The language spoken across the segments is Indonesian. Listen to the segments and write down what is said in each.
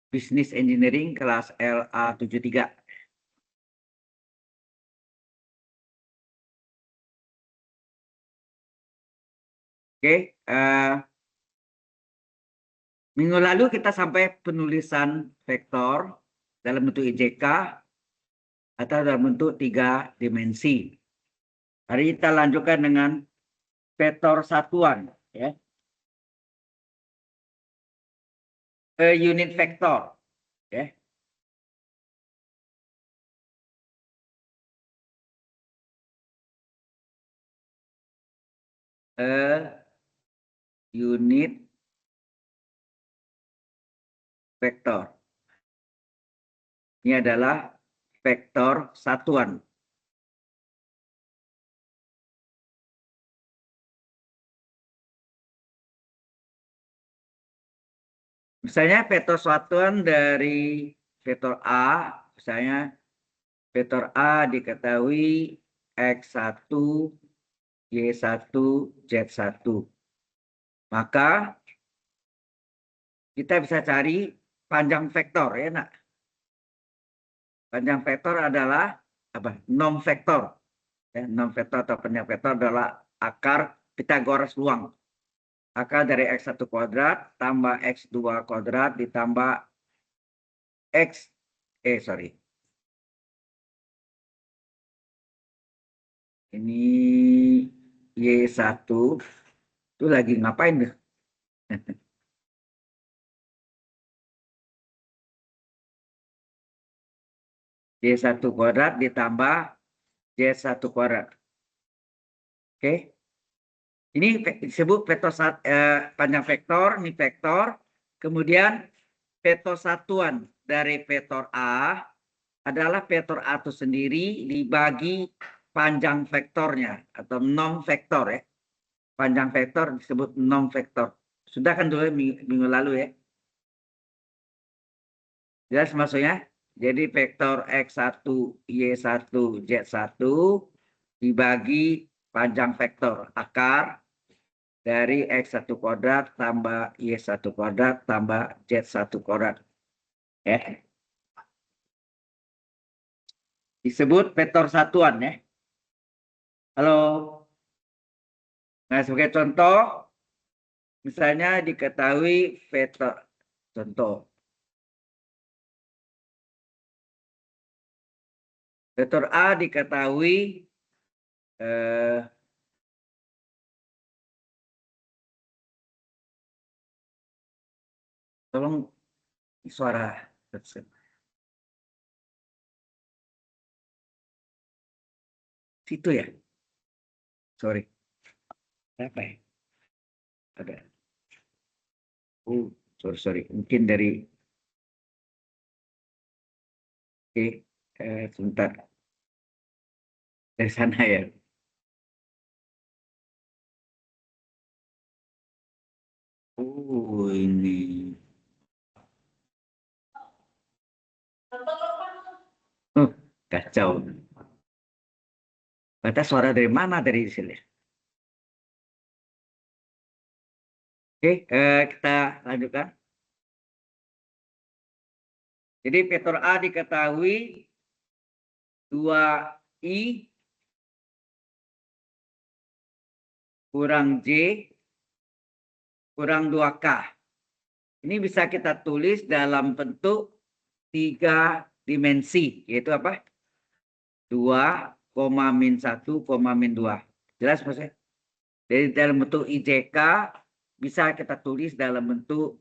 Business Engineering kelas LA73. Oke, minggu lalu kita sampai penulisan vektor dalam bentuk IJK atau dalam bentuk 3 dimensi. Hari ini kita lanjutkan dengan vektor satuan, ya. Unit vektor, ya. Unit vektor. Ini adalah vektor satuan. Misalnya vektor satuan dari vektor A, misalnya vektor A diketahui X1, Y1, Z1. Maka kita bisa cari panjang vektor, ya nak. Panjang vektor adalah apa? Norm vektor. Ya, norm vektor atau panjang vektor adalah akar Pythagoras luang. Akar dari X1 kuadrat tambah X2 kuadrat ditambah ini Y1 itu lagi ngapain tuh? Y1 kuadrat ditambah Y1 kuadrat. Oke. Ini disebut vektor panjang vektor, ini vektor. Kemudian vektor satuan dari vektor A adalah vektor A itu sendiri dibagi panjang vektornya atau norm vektor, ya. Panjang vektor disebut norm vektor. Sudah kan dulu minggu lalu, ya. Jelas maksudnya? Jadi vektor X1, Y1, Z1 dibagi panjang vektor akar dari X1 kuadrat tambah Y1 kuadrat tambah Z1 kuadrat. Ya. Disebut vektor satuan, ya. Halo. Nah, sebagai contoh, misalnya diketahui vektor contoh. Vektor A diketahui tolong suara situ, ya. Sorry. Apa ya? Ada. Sorry. Mungkin dari sebentar. Dari sana, ya. Ini. Kacau. Batas suara dari mana dari sini? Oke, kita lanjutkan. Jadi vektor A diketahui 2I kurang J kurang 2K. Ini bisa kita tulis dalam bentuk 3 dimensi, yaitu apa? 2, min 1, min 2. Jelas maksudnya? Jadi dalam bentuk IJK bisa kita tulis dalam bentuk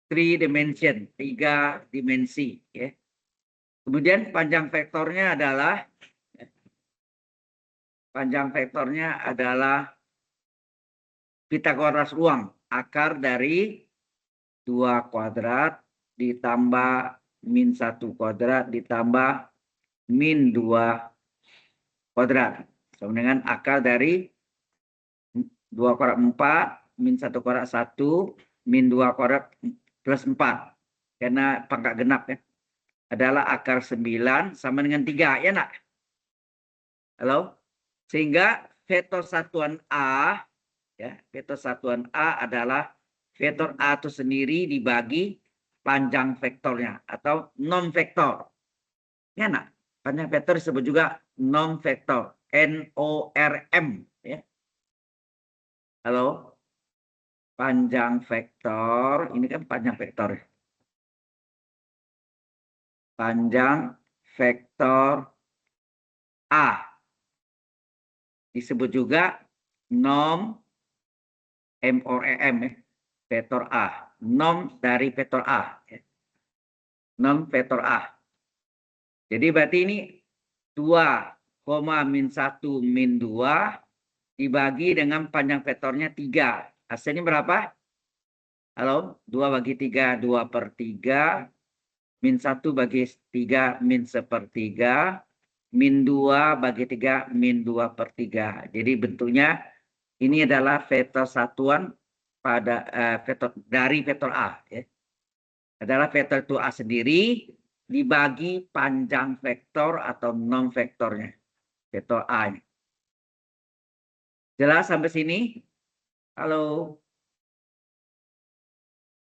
3 dimensi. Ya. Kemudian panjang vektornya adalah Pythagoras luang, akar dari 2 kuadrat ditambah min 1 kuadrat ditambah min 2 kuadrat. Sama dengan akar dari 2 kuadrat 4, min 1 kuadrat 1, min 2 kuadrat plus 4. Karena pangkat genap, ya. Adalah akar 9 sama dengan 3, ya nak? Halo? Sehingga vektor satuan A, ya, vektor satuan A adalah vektor A itu sendiri dibagi panjang vektornya atau non-vektor. Ya, nah, panjang vektor disebut juga non-vektor, NORM. Ya. Halo, panjang vektor, ini kan panjang vektor. Panjang vektor A. Disebut juga norm MORM, ya. Vektor A. Norm dari vektor A. Ya. Norm vektor A. Jadi berarti ini 2, min 1 min 2 dibagi dengan panjang vektornya 3. Hasilnya berapa? Halo, 2 bagi 3, 2/3. Min 1 bagi 3, min 1/3. Min 2 bagi 3, min 2/3. Jadi bentuknya ini adalah vektor satuan pada vektor dari vektor A. Ya. Adalah vektor itu A sendiri dibagi panjang vektor atau non vektornya. Vektor A. Jelas sampai sini? Halo?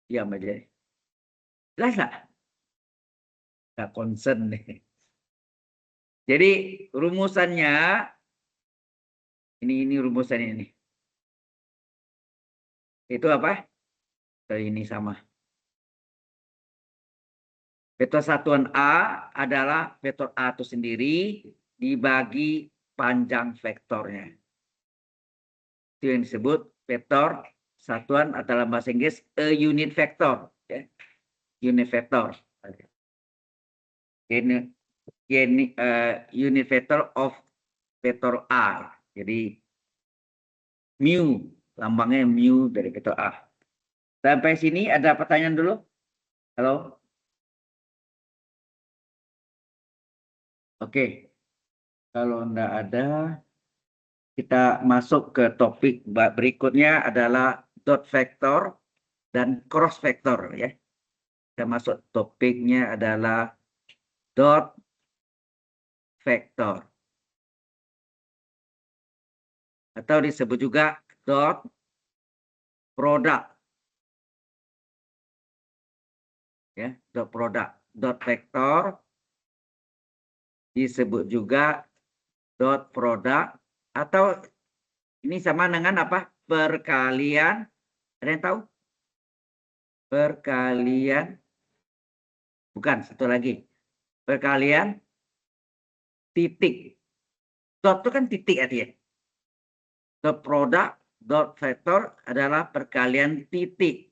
Ya, Mbak Jadi. Jelas nggak? Nggak concern nih. Jadi rumusannya, ini rumusannya ini. Itu apa? Ini sama. Vektor satuan A adalah vektor A itu sendiri dibagi panjang vektornya. Itu yang disebut vektor satuan atau dalam bahasa Inggris a unit vector. Ya. Unit vector. Unit vector of vektor A. Jadi mu, lambangnya mu dari vektor A. Sampai sini ada pertanyaan dulu? Halo? Oke. Kalau enggak ada, kita masuk ke topik berikutnya adalah dot vector dan cross vector ya. Kita masuk topiknya adalah dot vector. Atau disebut juga dot product. Ya, dot product. Dot vector disebut juga dot product atau ini sama dengan apa? Perkalian. Ada yang tahu? Perkalian. Bukan, satu lagi. Perkalian titik. Dot itu kan titik artinya. Dot product, dot vector adalah perkalian titik.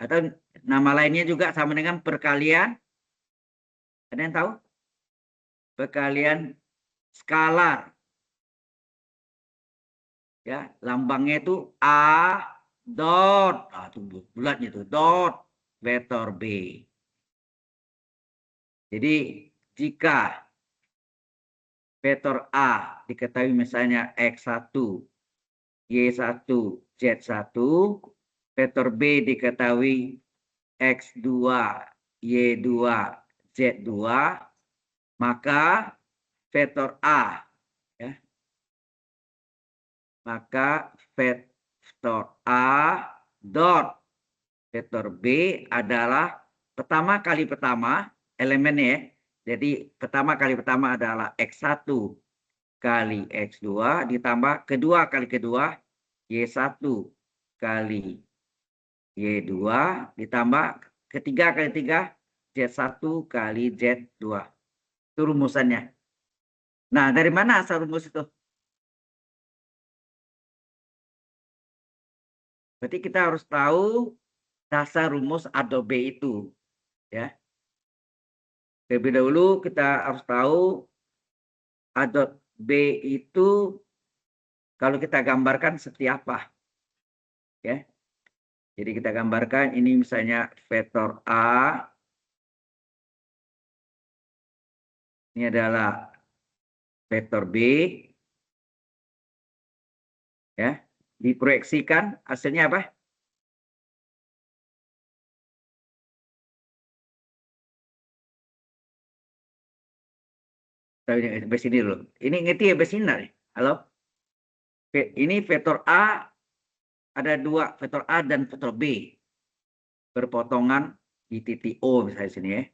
Atau nama lainnya juga sama dengan perkalian. Ada yang tahu? Perkalian skalar. Ya, lambangnya itu A dot. Nah, itu bulatnya itu dot vektor B. Jadi jika vektor A diketahui misalnya X1, Y1, Z1, vektor B diketahui X2, Y2, Z2, maka vektor A ya. Maka vektor A dot vektor B adalah pertama kali pertama elemennya ya. Jadi pertama kali pertama adalah X1 kali X2 ditambah kedua kali kedua Y1 kali Y2 ditambah ketiga kali tiga Z1 kali Z2. Itu rumusannya. Nah, dari mana asal rumus itu? Berarti kita harus tahu dasar rumus A dot B itu. Ya. Terlebih dahulu kita harus tahu A dot B itu kalau kita gambarkan seperti apa. Ya. Jadi kita gambarkan ini misalnya vektor A. Ini adalah vektor B. Ya. Diproyeksikan hasilnya apa? Sampai sini dulu. Ini ngerti ya sampai sini? Halo? Ini vektor A ada dua, vektor A dan vektor B. berpotongan di titik O misalnya sini ya.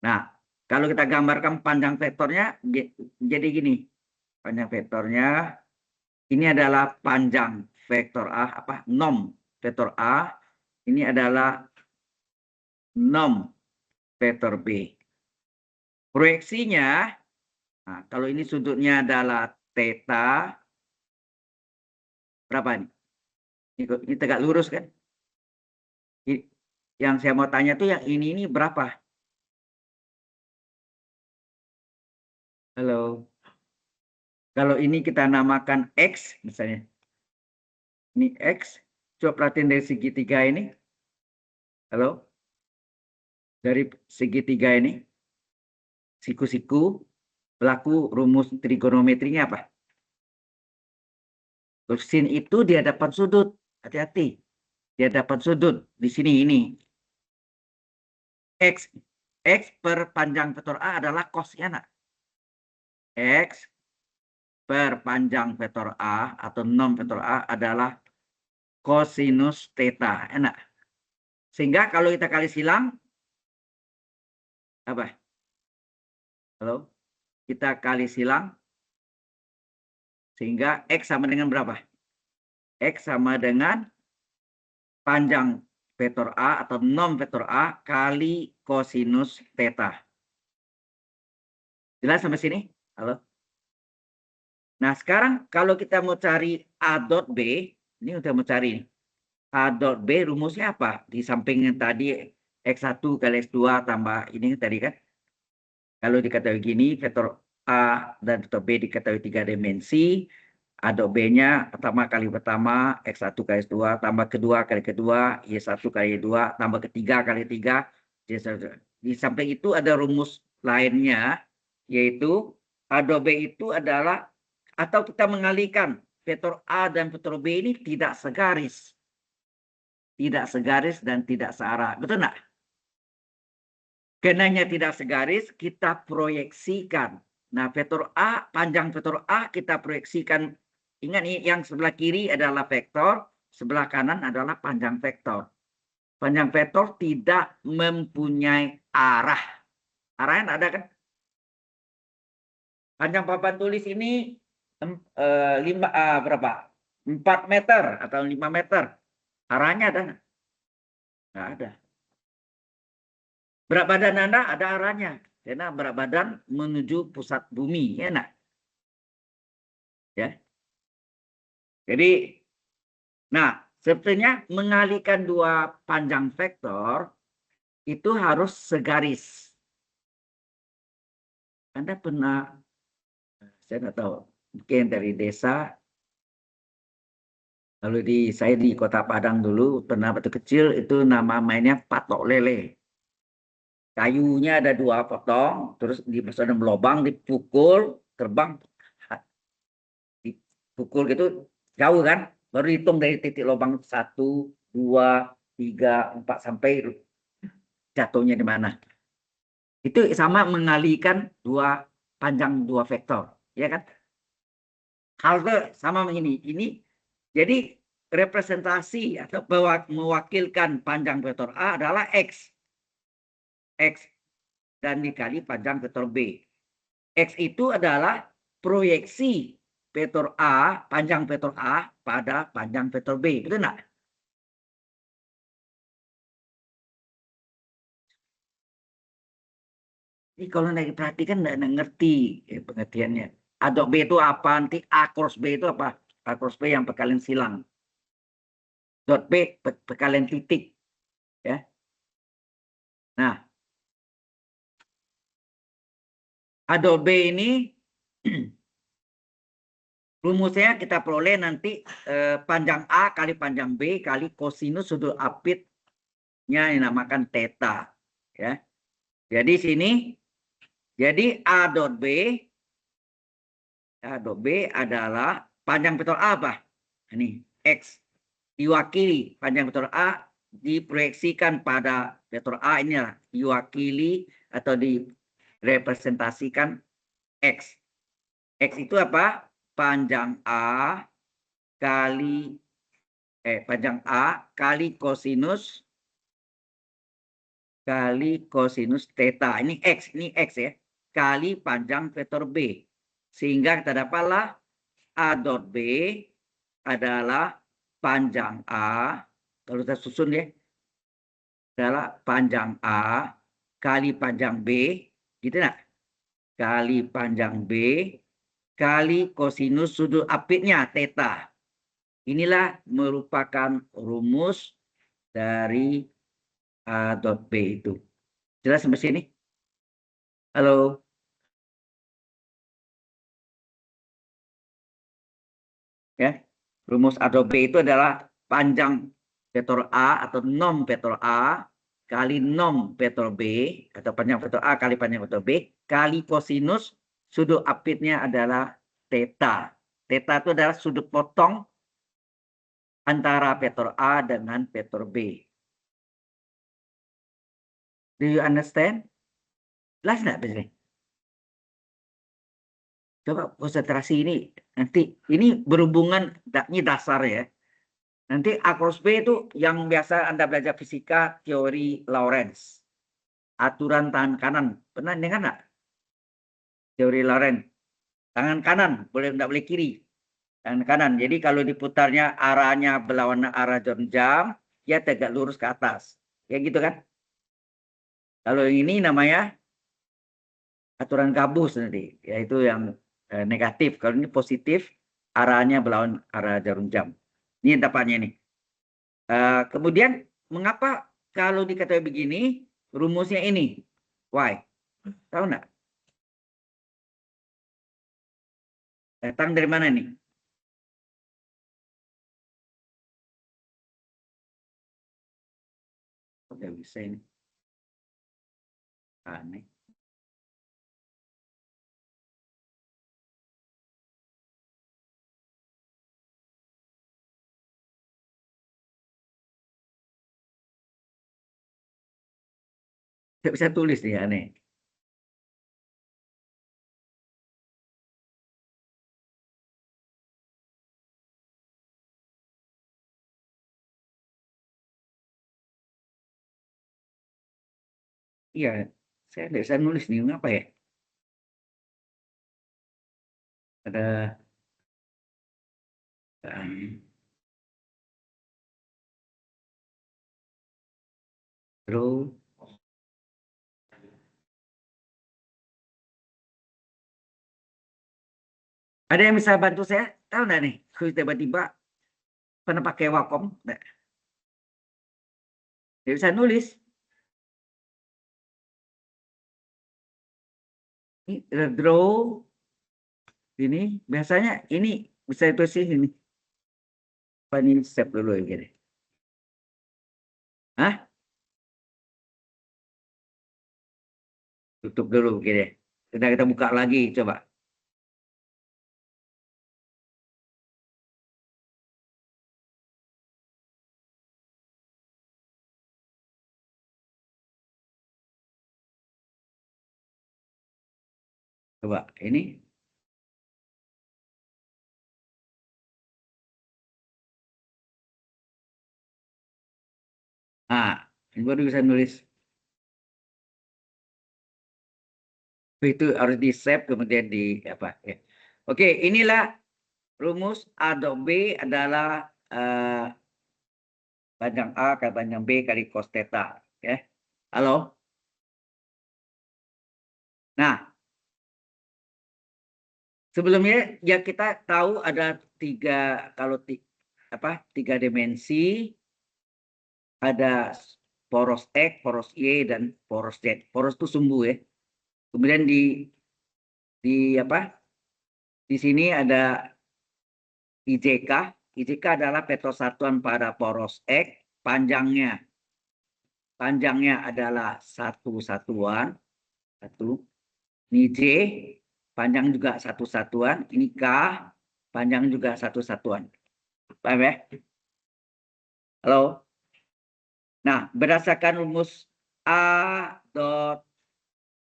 Nah, kalau kita gambarkan panjang vektornya jadi gini. Panjang vektornya ini adalah panjang vektor A, nom vektor A. Ini adalah nom vektor B. Proyeksinya, nah, kalau ini sudutnya adalah theta, berapa nih? Ini tegak lurus kan? Yang saya mau tanya tuh yang ini berapa? Halo. Kalau ini kita namakan X misalnya. Ini X. Coba perhatiin dari segitiga ini. Halo. Dari segitiga ini. Siku-siku. Berlaku rumus trigonometrinya apa? Sin itu di hadapan sudut. Hati-hati. Di hadapan sudut. Di sini ini. X per panjang vektor A adalah cos-nya, nak. X per panjang vektor A atau nom vektor A adalah kosinus theta. Enak. Sehingga kalau kita kali silang, apa? Halo? Kita kali silang, sehingga X sama dengan berapa? X sama dengan panjang vektor A atau nom vektor A kali kosinus theta. Jelas sampai sini? Halo? Nah, sekarang kalau kita mau cari A dot B, ini udah mau cari nih. A dot B rumusnya apa? Di samping yang tadi X1 kali X2 tambah ini tadi kan. Kalau diketahui gini, vektor A dan vektor B diketahui 3 dimensi. A dot B-nya pertama kali pertama, X1 kali X2, tambah kedua kali kedua, Y1 kali Y2, tambah ketiga kali 3. Di samping itu ada rumus lainnya, yaitu A dot B itu adalah, atau kita mengalihkan, vektor A dan vektor B ini tidak segaris. Tidak segaris dan tidak searah. Betul nggak? Karenanya tidak segaris, kita proyeksikan. Nah, vektor A, panjang vektor A kita proyeksikan. Ingat nih, yang sebelah kiri adalah vektor, sebelah kanan adalah panjang vektor. Panjang vektor tidak mempunyai arah. Arahnya ada kan? Panjang papan tulis ini berapa? 4 meter atau 5 meter. Arahnya ada nggak? Nggak ada. Berat badan Anda ada arahnya. Karena berat badan menuju pusat bumi. Ya, nak? Ya. Jadi, nah, sebetulnya mengalihkan dua panjang vektor itu harus segaris. Anda pernah, saya nggak tahu, mungkin dari desa, lalu saya di Kota Padang dulu, pernah waktu kecil itu nama mainnya patok lele. Kayunya ada 2 potong, terus dimasukin dalam lubang, dipukul, terbang, dipukul gitu, jauh kan? Baru hitung dari titik lubang 1, 2, 3, 4 sampai jatuhnya di mana. Itu sama mengalihkan panjang dua vektor, ya kan? Hal itu sama ini. Ini jadi representasi atau mewakilkan panjang vektor A adalah X. X dan dikali panjang vektor B. X itu adalah proyeksi vektor A, panjang vektor A pada panjang vektor B. Betul nggak? Ini kalau nggak diperhatikan nggak ngerti pengertiannya. A dot B itu apa? Nanti A cross B itu apa? A cross B yang perkalian silang. Dot B perkalian titik. Ya. Nah, A dot B ini rumusnya kita peroleh nanti panjang A kali panjang B kali kosinus sudut apitnya yang dinamakan theta. Ya. Jadi sini, jadi A dot B adalah panjang vektor A apa? Ini X diwakili panjang vektor A diproyeksikan pada vektor A inilah diwakili atau direpresentasikan X. X itu apa? Panjang A kali panjang A kali kosinus kali kosinus theta. Ini X ya. Kali panjang vektor B. Sehingga kita dapatlah A dot B adalah panjang A. Kalau kita susun ya. Adalah panjang A kali panjang B. Gitu enggak? Kali panjang B kali kosinus sudut apitnya theta. Inilah merupakan rumus dari A dot B itu. Jelas sampai sini? Halo? Ya. Rumus A dot B itu adalah panjang vektor A atau nom vektor A kali nom vektor B atau panjang vektor A kali panjang vektor B kali kosinus sudut apitnya adalah theta. Theta itu adalah sudut potong antara vektor A dengan vektor B. Do you understand? Jelas nggak di sini? Coba konsentrasi ini. Nanti ini berhubungan, ini dasar ya. Nanti A cross B itu yang biasa Anda belajar fisika, teori Lorentz. Aturan tangan kanan. Pernah dengar nggak? Teori Lorentz. Tangan kanan, nggak boleh kiri. Tangan kanan. Jadi kalau diputarnya arahnya berlawanan arah jarum jam, ya tegak lurus ke atas. Ya gitu kan? Kalau yang ini namanya aturan gabus nanti, yaitu yang negatif. Kalau ini positif, arahnya berlawan arah jarum jam. Ini dapatnya nih. Kemudian mengapa kalau dikatakan begini, rumusnya ini? Why? Tahu nggak? Datang dari mana nih? Nggak bisa ini. Aneh. Nggak bisa tulis nih, aneh. Iya, saya nggak bisa nulis nih. Ngapa ya? Ada terus ada yang bisa bantu saya? Tahu nggak nih? Kalau tiba-tiba pernah pakai Wacom? Nggak bisa nulis. Ini draw ini biasanya ini bisa itu sih ini. Apa ini save dulu ya gini. Hah? Tutup dulu gini. Kita buka lagi coba. Coba ini. Ah, ini baru bisa nulis. Itu harus di save kemudian di apa ya. Oke, inilah rumus A dot B adalah panjang A kali panjang B kali cos theta. Ya. Halo? Nah, sebelumnya ya kita tahu ada tiga dimensi, ada poros X, poros Y, dan poros Z. Poros itu sumbu ya. Kemudian di sini ada IJK. IJK adalah vektor satuan pada poros X, panjangnya adalah satu satuan, satu. Ini J, panjang juga satu satuan. Ini K, panjang juga satu satuan. Paham ya? Halo? Nah, berdasarkan rumus A dot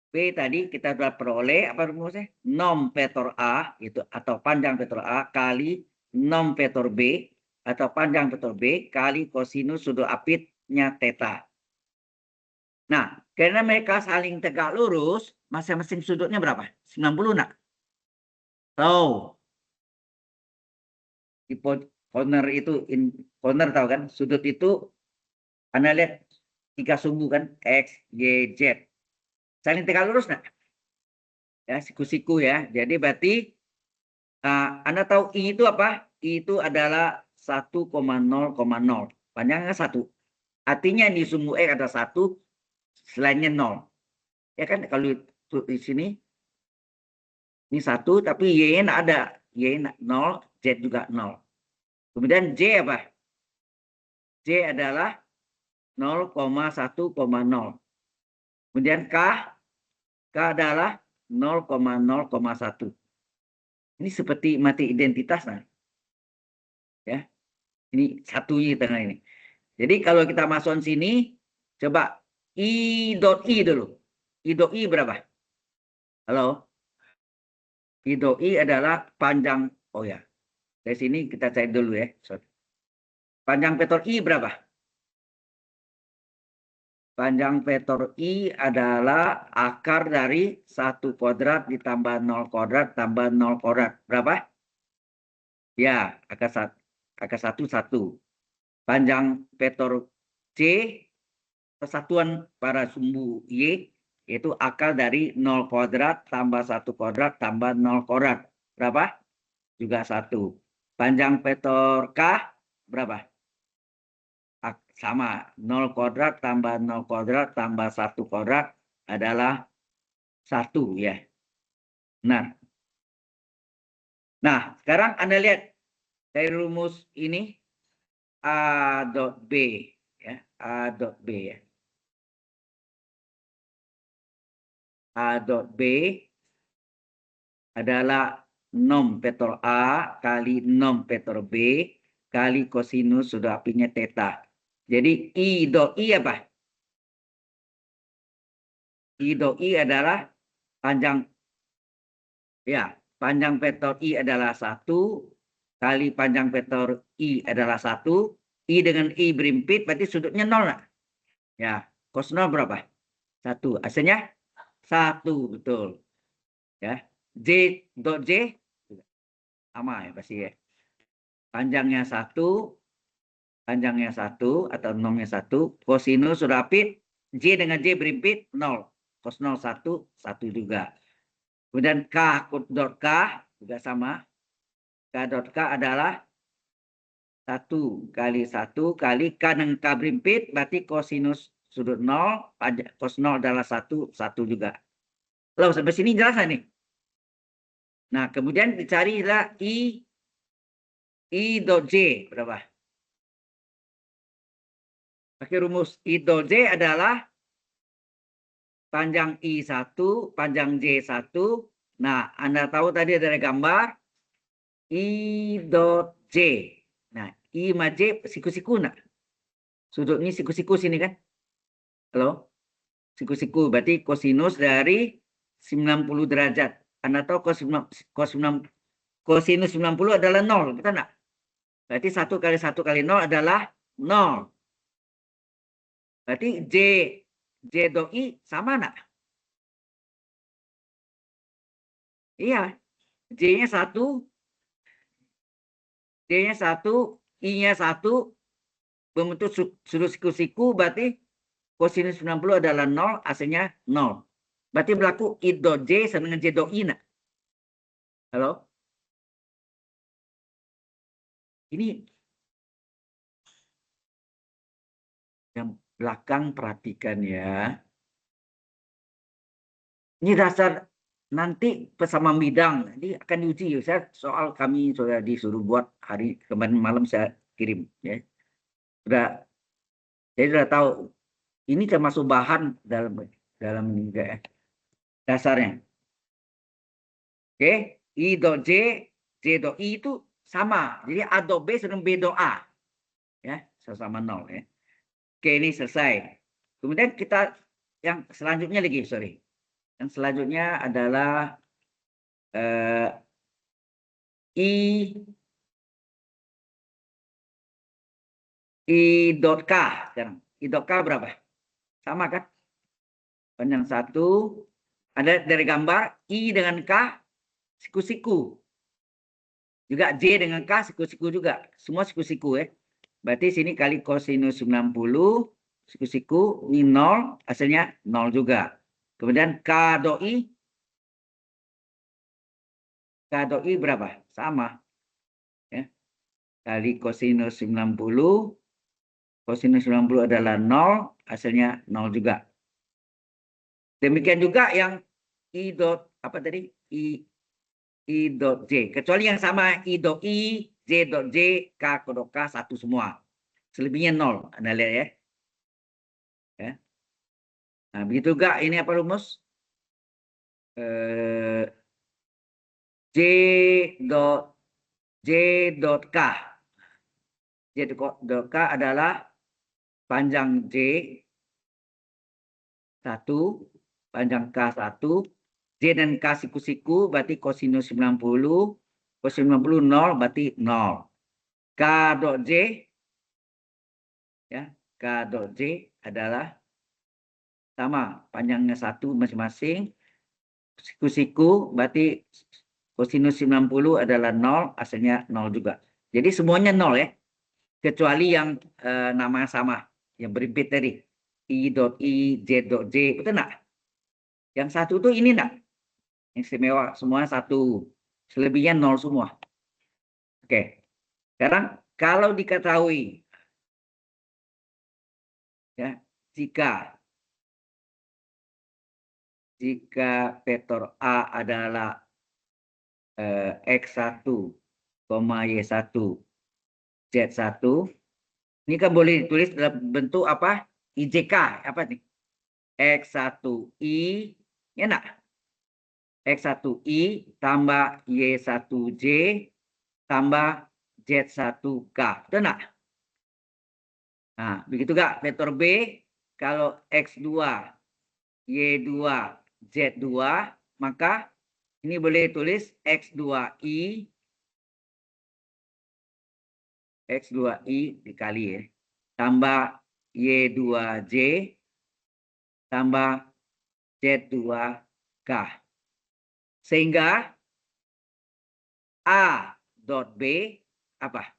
B tadi kita sudah peroleh apa rumusnya? Nom vektor A itu atau panjang vektor A kali nom vektor B atau panjang vektor B kali kosinus sudut apitnya theta. Nah, karena mereka saling tegak lurus, masing-masing sudutnya berapa? 90 nak? Tahu. Di corner itu, corner tahu kan? Sudut itu, Anda lihat 3 sumbu kan? X, Y, Z. Saling tegak lurus nak? Ya, siku-siku ya. Jadi berarti, Anda tahu I itu apa? I itu adalah 1,0,0. Panjangnya 1. Artinya di sumbu X ada 1, selainnya 0. Ya kan? Kalau di sini, ini 1, tapi Y-nya tidak ada. Y 0, Z juga 0. Kemudian J apa? J adalah 0,1,0. Kemudian K adalah 0,0,1. Ini seperti mati identitas. Nah. Ya. Ini satunya di tengah ini. Jadi kalau kita masukkan sini, coba I.I dulu. I.I berapa? Halo? I.I adalah panjang, oh ya. Dari sini kita cari dulu ya. Sorry. Panjang vektor I berapa? Panjang vektor I adalah akar dari 1 kuadrat ditambah 0 kuadrat tambah 0 kuadrat. Berapa? Ya, akar 1, 1. Panjang vektor C, persatuan para sumbu Y, yaitu akar dari 0 kuadrat tambah 1 kuadrat tambah 0 kuadrat. Berapa? Juga 1. Panjang vektor K, berapa? Sama, 0 kuadrat tambah 0 kuadrat tambah 1 kuadrat adalah 1 ya. Nah, sekarang Anda lihat dari rumus ini A dot B ya, A dot B ya. A dot B adalah nom vektor A kali nom vektor B kali kosinus sudah apinya theta. Jadi I dot I apa? I dot I adalah panjang, ya, panjang vektor I adalah 1 kali panjang vektor I adalah 1. I dengan I berimpit berarti sudutnya 0 lah. Ya, cos 0 berapa? 1. Hasilnya 1, betul. Ya. J dot J sama ya pasti ya. Panjangnya 1 atau nomnya 1, kosinus sudah rapid, J dengan J berimpit 0. Cos 0 1, 1 juga. Kemudian K dot K juga sama. K dot K adalah 1 kali 1 kali K dengan K berimpit, berarti kosinus sudut 0, cos 0 adalah 1, 1 juga. Lalu sampai sini jelas nih. Nah, kemudian dicarilah I dot J berapa? Pakai rumus I dot J adalah panjang I1, panjang J1. Nah, Anda tahu tadi dari gambar I dot J. Nah, I sama J siku-siku nah. Sudut ini siku-siku sini kan? Halo? Siku-siku berarti kosinus dari 90 derajat. Anda tahu kosinus 90 adalah 0, betul enggak? Berarti 1 kali 1 kali 0 adalah 0. Berarti J dot I sama enggak? Iya. J-nya 1, D-nya 1, I-nya 1, bentuk sudut siku-siku, berarti kosinus 90 adalah 0, hasilnya 0. Berarti berlaku I dot J sama dengan J dot I. Nah. Halo? Ini yang belakang perhatikan ya. Ini dasar nanti bersama bidang. Nanti akan diuji. Saya soal kami sudah disuruh buat hari kemarin malam saya kirim. Ya. Saya sudah tahu. Ini termasuk bahan dalam juga ya. Dasarnya. Oke. I dot J, J dot I itu sama. Jadi A dot B sama B dot A. Ya, sama 0 ya. Oke, ini selesai. Kemudian kita yang selanjutnya lagi, sorry. Yang selanjutnya adalah I dot K sekarang. I dot K berapa? Sama kan? Panjang 1. Ada dari gambar I dengan K siku-siku. Juga J dengan K siku-siku juga. Semua siku-siku ya. Berarti sini kali kosinus 90 siku-siku ini 0, hasilnya 0 juga. Kemudian K doi berapa? Sama. Ya. Kali kosinus 90. Kosinus 90 adalah 0, hasilnya 0 juga. Demikian juga yang I dot apa tadi? I dot J. Kecuali yang sama I dot I, J dot J, K dot K satu semua. Selebihnya 0. Anda lihat ya. Ya. Nah, begitu juga ini apa rumus? J dot K. J dot K adalah panjang J 1, panjang K 1, J dan K siku-siku berarti kosinus 90, kosinus 90 0 berarti 0. K dot J ya, K dot J adalah sama panjangnya 1 masing-masing, siku-siku berarti kosinus 90 adalah 0, hasilnya 0 juga. Jadi semuanya 0 ya. Kecuali yang nama sama, yang berimpit tadi. I dot I, J dot J, betul enggak? Yang satu tuh ini enggak? Yang istimewa, semua 1. Selebihnya 0 semua. Oke. Sekarang kalau diketahui ya, jika vektor A adalah X1, Y1, Z1, ini kan boleh ditulis dalam bentuk apa? IJK, apa nih? X1I, ya enggak? X1I tambah Y1J tambah Z1K. Betul enggak? Nah, begitu enggak vektor B kalau X2, Y2, Z2, maka ini boleh tulis X2I dikali ya. Tambah Y2J tambah Z2K. Sehingga A dot B apa?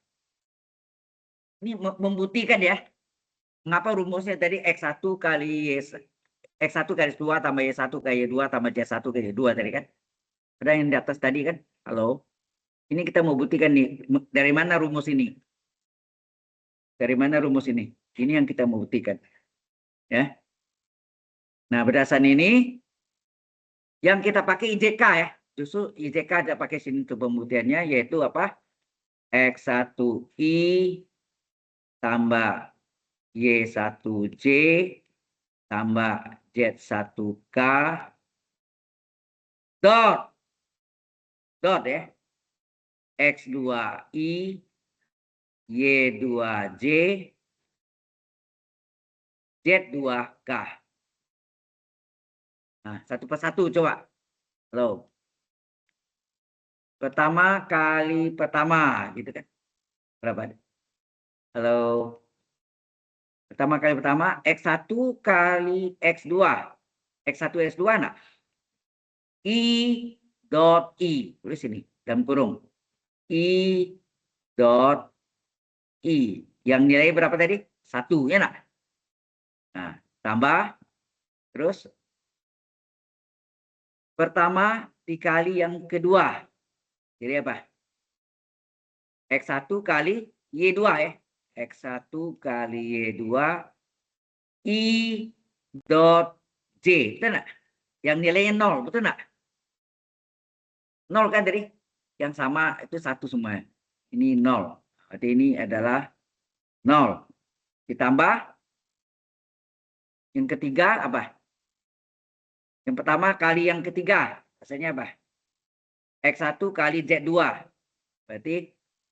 Ini membuktikan ya. Mengapa rumusnya tadi X1 kali X1 kali 2 tambah Y1 kali Y2 tambah Z1 kali Y2 tadi kan? Ada yang di atas tadi kan? Halo? Ini kita mau buktikan nih. Dari mana rumus ini? Dari mana rumus ini? Ini yang kita mau buktikan. Ya. Nah, berdasarkan ini yang kita pakai IJK ya. Justru IJK ada pakai sini untuk pembuktiannya yaitu apa? X1I tambah Y1J tambah Z1K dot ya. X2I Y2J Z2K. Nah, satu persatu coba. Halo. Pertama kali pertama gitu kan. Berapa? Halo. Pertama kali pertama X1 kali X2. X1 X2 enggak? I dot I. Tulis ini dalam kurung. I dot I. Yang nilai berapa tadi? 1 ya enggak? Nah, tambah terus pertama dikali yang kedua. Jadi apa? X1 kali Y2 ya. X1 kali Y2 I dot J. Betul enggak? Yang nilainya 0. Betul enggak? 0 kan tadi? Yang sama itu 1 semua. Ini 0. Berarti ini adalah 0. Ditambah yang ketiga apa? Yang pertama kali yang ketiga. Hasilnya apa? X1 kali Z2. Berarti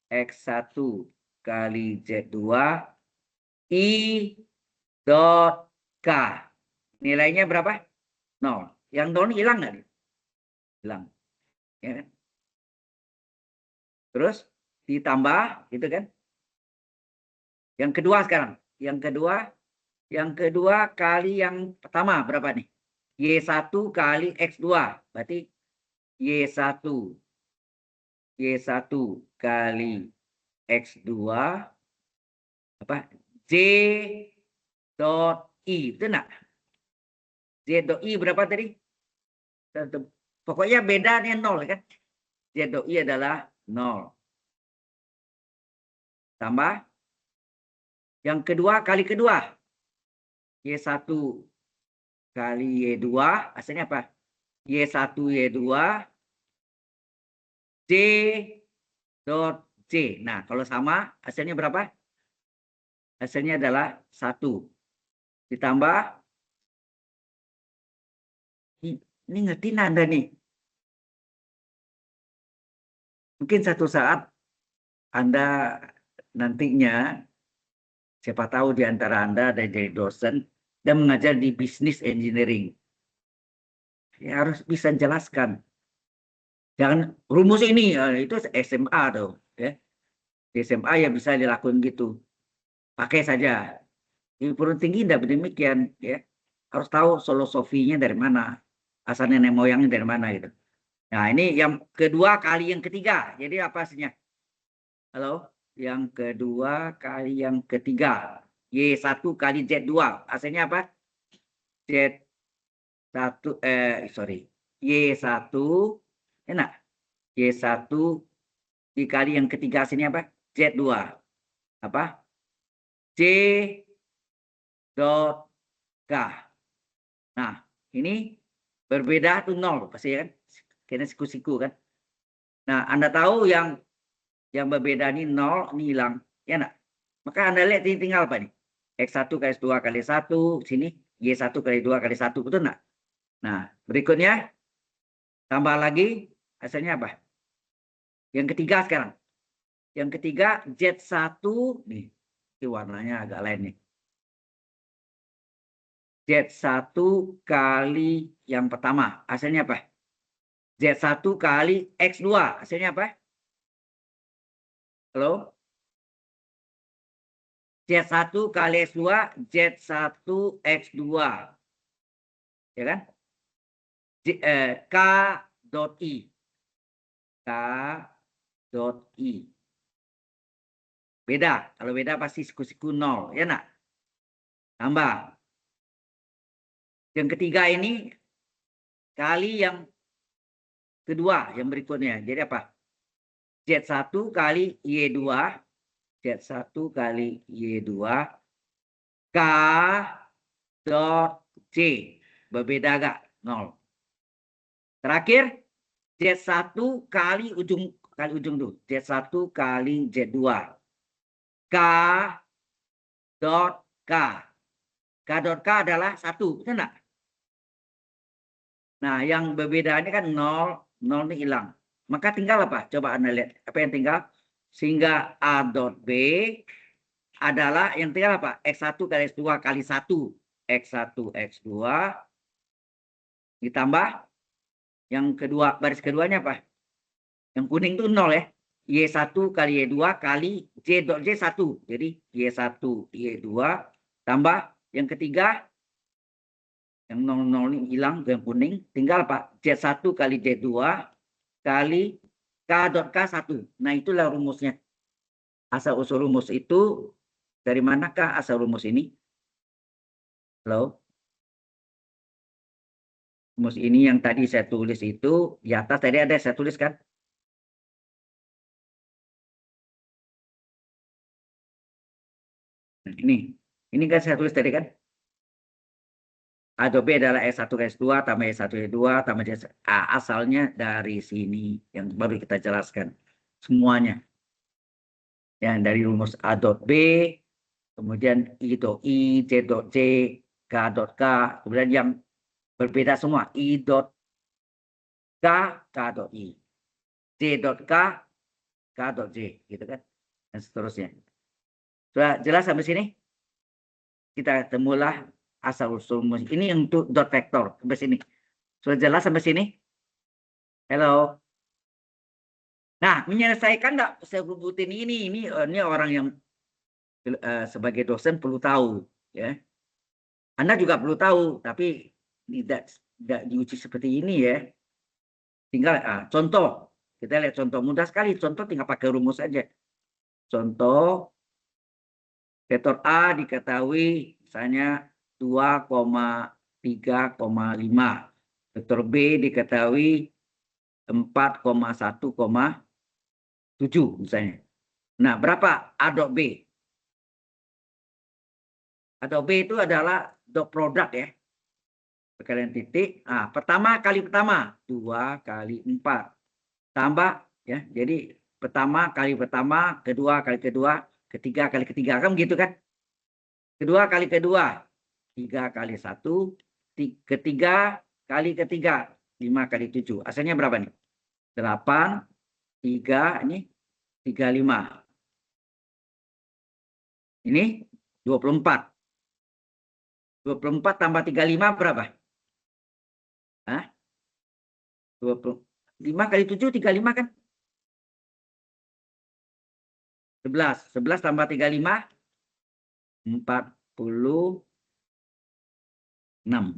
X1 kali Z2 I dot K. Nilainya berapa? 0. Yang 0 hilang nggak? Hilang. Ya kan? Terus ditambah gitu kan? Yang kedua sekarang. Yang kedua kali yang pertama berapa nih? Y1 kali X2. Berarti Y1 kali X2 apa? J dot I. Itu enggak? J dot I berapa tadi? Pokoknya bedanya 0 kan? Z dot I adalah 0. Tambah. Yang kedua kali kedua. Y1 kali Y2. Hasilnya apa? Y1 Y2. J dot J. Nah, kalau sama hasilnya berapa? Hasilnya adalah 1. Ditambah. Ini ngerti Anda nih. Mungkin satu saat Anda nantinya, siapa tahu di antara Anda ada jadi dosen dan mengajar di business engineering. Ya, harus bisa jelaskan. Jangan rumus ini, itu SMA tuh. Ya. Di SMA ya bisa dilakukan gitu. Pakai saja. Di perguruan tinggi tidak demikian. Ya. Harus tahu filosofinya dari mana. Asal nenek moyangnya dari mana gitu. Nah, ini yang kedua kali yang ketiga. Jadi apa hasilnya? Halo? Yang kedua kali yang ketiga. Y1 kali Z2. Hasilnya apa? Z1, Y1. Enak. Y1 dikali yang ketiga hasilnya apa? Z2. Apa? J dot K. Nah, ini berbeda tuh 0 pasti kan? Karena siku-siku kan. Nah, Anda tahu yang berbeda ini 0, ini hilang. Ya enggak? Maka Anda lihat ini tinggal apa nih? X1 kali X2 kali 1, sini Y1 kali 2 kali 1, betul enggak? Nah, berikutnya tambah lagi hasilnya apa? Yang ketiga sekarang. Yang ketiga Z1 nih. Ini warnanya agak lain nih. Z1 kali yang pertama. Hasilnya apa? Z1 kali X2. Hasilnya apa? Halo? Z1 kali X2, Z1 X2. Ya kan? K dot I. K dot I. Beda. Kalau beda pasti siku-siku 0. Ya nak? Tambah. Yang ketiga ini kali yang kedua, yang berikutnya. Jadi apa? Z1 kali Y2. Z1 kali Y2. K dot C. Berbeda agak? 0. Terakhir, Z1 kali ujung tuh. Z1 kali Z2. K dot K. K dot K adalah 1. Betul enggak? Nah, yang berbeda ini kan 0. 0 ini hilang. Maka tinggal apa? Coba Anda lihat. Apa yang tinggal? Sehingga A dot B adalah yang tinggal apa? X1 kali X2 kali 1. X1 X2 ditambah yang kedua, baris keduanya apa? Yang kuning itu 0 ya. Y1 kali Y2 kali J dot J 1. Jadi Y1 Y2 tambah yang ketiga yang 0 ini hilang, yang kuning tinggal apa? Z1 kali Z2 kali K dot K 1. Nah, itulah rumusnya. Asal usul rumus itu dari manakah asal rumus ini? Halo? Rumus ini yang tadi saya tulis itu di atas tadi ada saya tulis kan? Nah, ini kan saya tulis tadi kan? A dot B adalah S1 S2 tambah S1 S2 tambah asalnya dari sini yang baru kita jelaskan semuanya. Yang dari rumus A dot B, kemudian I dot I, J dot J, K dot K, kemudian yang berbeda semua I dot K, K dot I, J dot K, K dot J, gitu kan, dan seterusnya. Sudah jelas sampai sini? Kita temulah asal usul rumus. Ini untuk dot vektor sampai sini. Sudah jelas sampai sini? Halo. Nah, menyelesaikan enggak sebutin ini orang yang sebagai dosen perlu tahu, ya. Anda juga perlu tahu, tapi tidak nggak diuji seperti ini ya. Tinggal contoh, kita lihat contoh mudah sekali. Contoh tinggal pakai rumus aja. Contoh vektor A diketahui misalnya 2,3,5. Vektor B diketahui 4,1,7 misalnya. Nah, berapa A dot B? A dot B itu adalah dot produk ya. Perkalian titik. Nah, pertama kali pertama 2 kali 4. Tambah ya. Jadi pertama kali pertama, kedua kali kedua, ketiga kali ketiga. Kan begitu kan? Kedua kali kedua, 3 kali 1, ketiga kali ketiga, 5 kali 7. Asalnya berapa nih? 8, 3, ini 35. Ini 24. 24 tambah 35 berapa? Hah? 25 kali 7, 35 kan? 11. 11 tambah 35, 46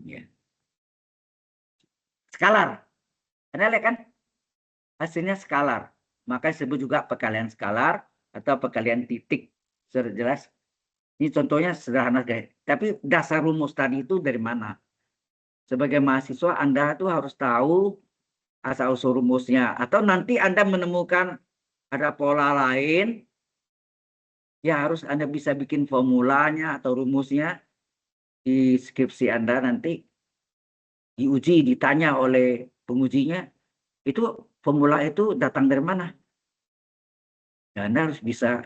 ya. Skalar. Anda lihat kan? Hasilnya skalar. Maka disebut juga perkalian skalar atau perkalian titik. Sudah jelas? Ini contohnya sederhana guys. Tapi dasar rumus tadi itu dari mana? Sebagai mahasiswa Anda tuh harus tahu asal-usul rumusnya. Atau nanti Anda menemukan ada pola lain, ya harus Anda bisa bikin formulanya atau rumusnya di skripsi Anda nanti diuji, ditanya oleh pengujinya, itu formula itu datang dari mana? Ya, Anda harus bisa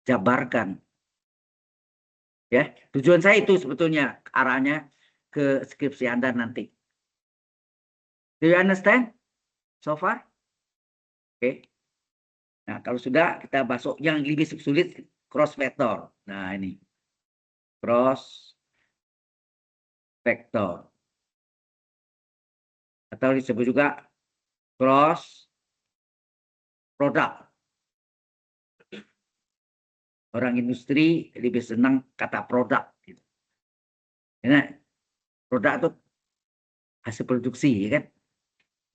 jabarkan. Ya, tujuan saya itu sebetulnya arahnya ke skripsi Anda nanti. Do you understand so far? Oke. Nah, kalau sudah kita masuk yang lebih sulit cross vector. Nah, ini cross vector atau disebut juga cross product. Orang industri lebih senang kata produk. Nah, produk itu hasil produksi, ya kan?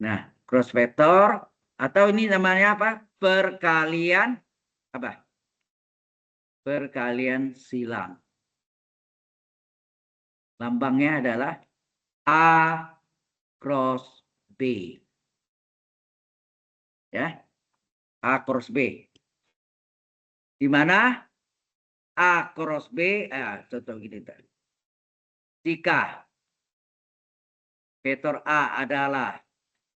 Nah, cross vector atau ini namanya apa? Perkalian apa? Perkalian silang. Lambangnya adalah A cross B. Ya. A cross B. Di mana A cross B, contoh gini. Jika vektor A adalah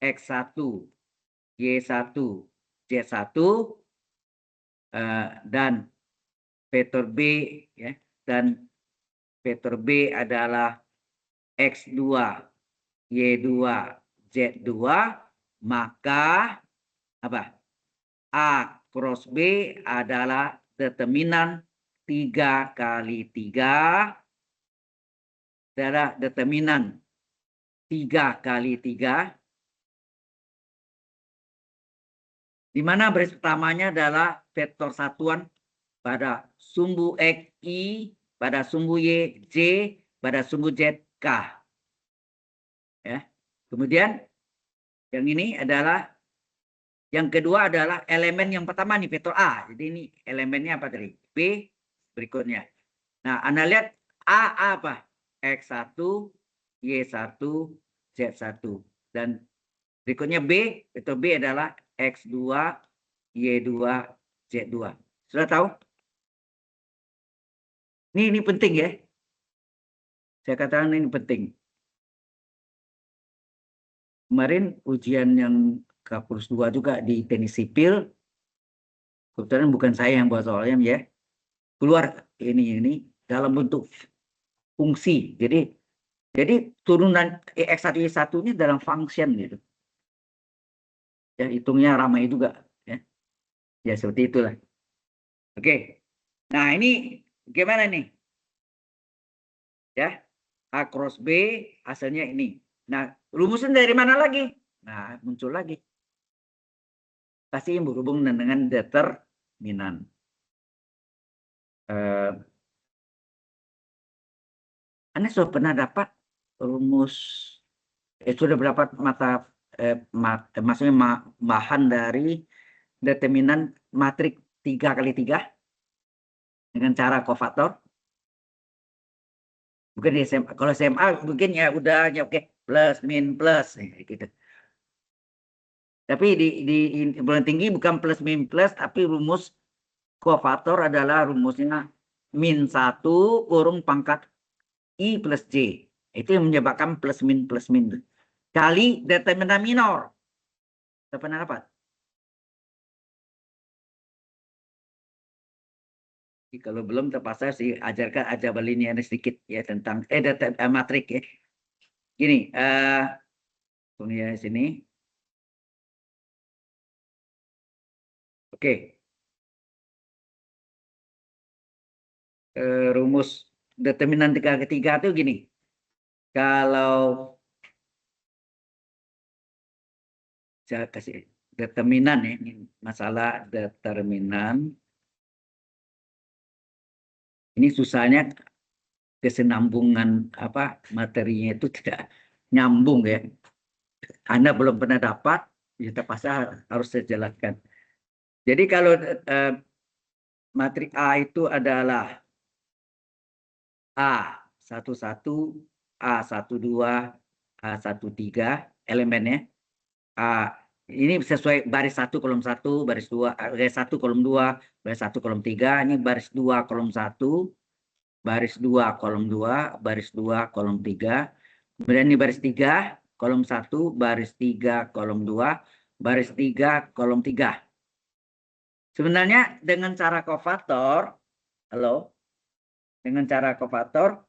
X1, Y1, Z1, dan vektor B ya, dan vektor B adalah X2, Y2, Z2, maka apa? A cross B adalah determinan 3 kali 3 adalah determinan 3 kali 3, di mana baris pertamanya adalah vektor satuan pada sumbu X, Y, pada sumbu Y, J, pada sumbu Z, K. Ya. Kemudian yang ini adalah, yang kedua adalah elemen yang pertama nih, vektor A. Jadi ini elemennya apa tadi? B berikutnya. Nah, Anda lihat A apa? X1, Y1, Z1. Dan berikutnya B, vektor B adalah X2, Y2, Z2. Sudah tahu? Ini penting ya. Saya katakan ini penting. Kemarin ujian yang K+2 juga di teknik sipil, kebetulan bukan saya yang buat soalnya ya. Keluar ini dalam bentuk fungsi. Jadi turunan X1 Y1 ini dalam function gitu. Ya, hitungnya ramai juga ya. Ya seperti itulah. Oke. Nah, ini gimana nih? Ya. A cross B hasilnya ini. Nah, rumusnya dari mana lagi? Nah, muncul lagi. Pasti berhubung dengan determinan. Anda sudah pernah dapat rumus sudah berapa mata maksudnya bahan dari determinan matrik 3x3 dengan cara kofaktor? Bukan di SMA. Kalau SMA mungkin ya udah ya oke, plus min plus gitu. Tapi di perguruan tinggi bukan plus min plus, tapi rumus kofaktor adalah rumusnya min 1 kurung pangkat I plus J. Itu yang menyebabkan plus min kali determinan minor. Kita pernah dapat? Jadi kalau belum terpaksa sih ajarkan aljabar linear sedikit ya tentang matrik ya. Gini, ya sini. Oke. Rumus determinan 3x3 itu gini. Kalau saya kasih determinan ya, ini masalah determinan. Ini susahnya kesinambungan apa materinya itu tidak nyambung ya. Anda belum pernah dapat, ya terpaksa harus saya jelaskan. Jadi kalau matrik A itu adalah A11, A12, A13 elemennya. Ini sesuai baris 1 kolom 1, baris 2, baris 1 kolom 2, baris 1 kolom 3, ini baris 2 kolom 1, baris 2 kolom 2, baris 2 kolom 3. Kemudian ini baris 3 kolom 1, baris 3 kolom 2, baris 3 kolom 3. Sebenarnya dengan cara kofaktor, dengan cara kofaktor,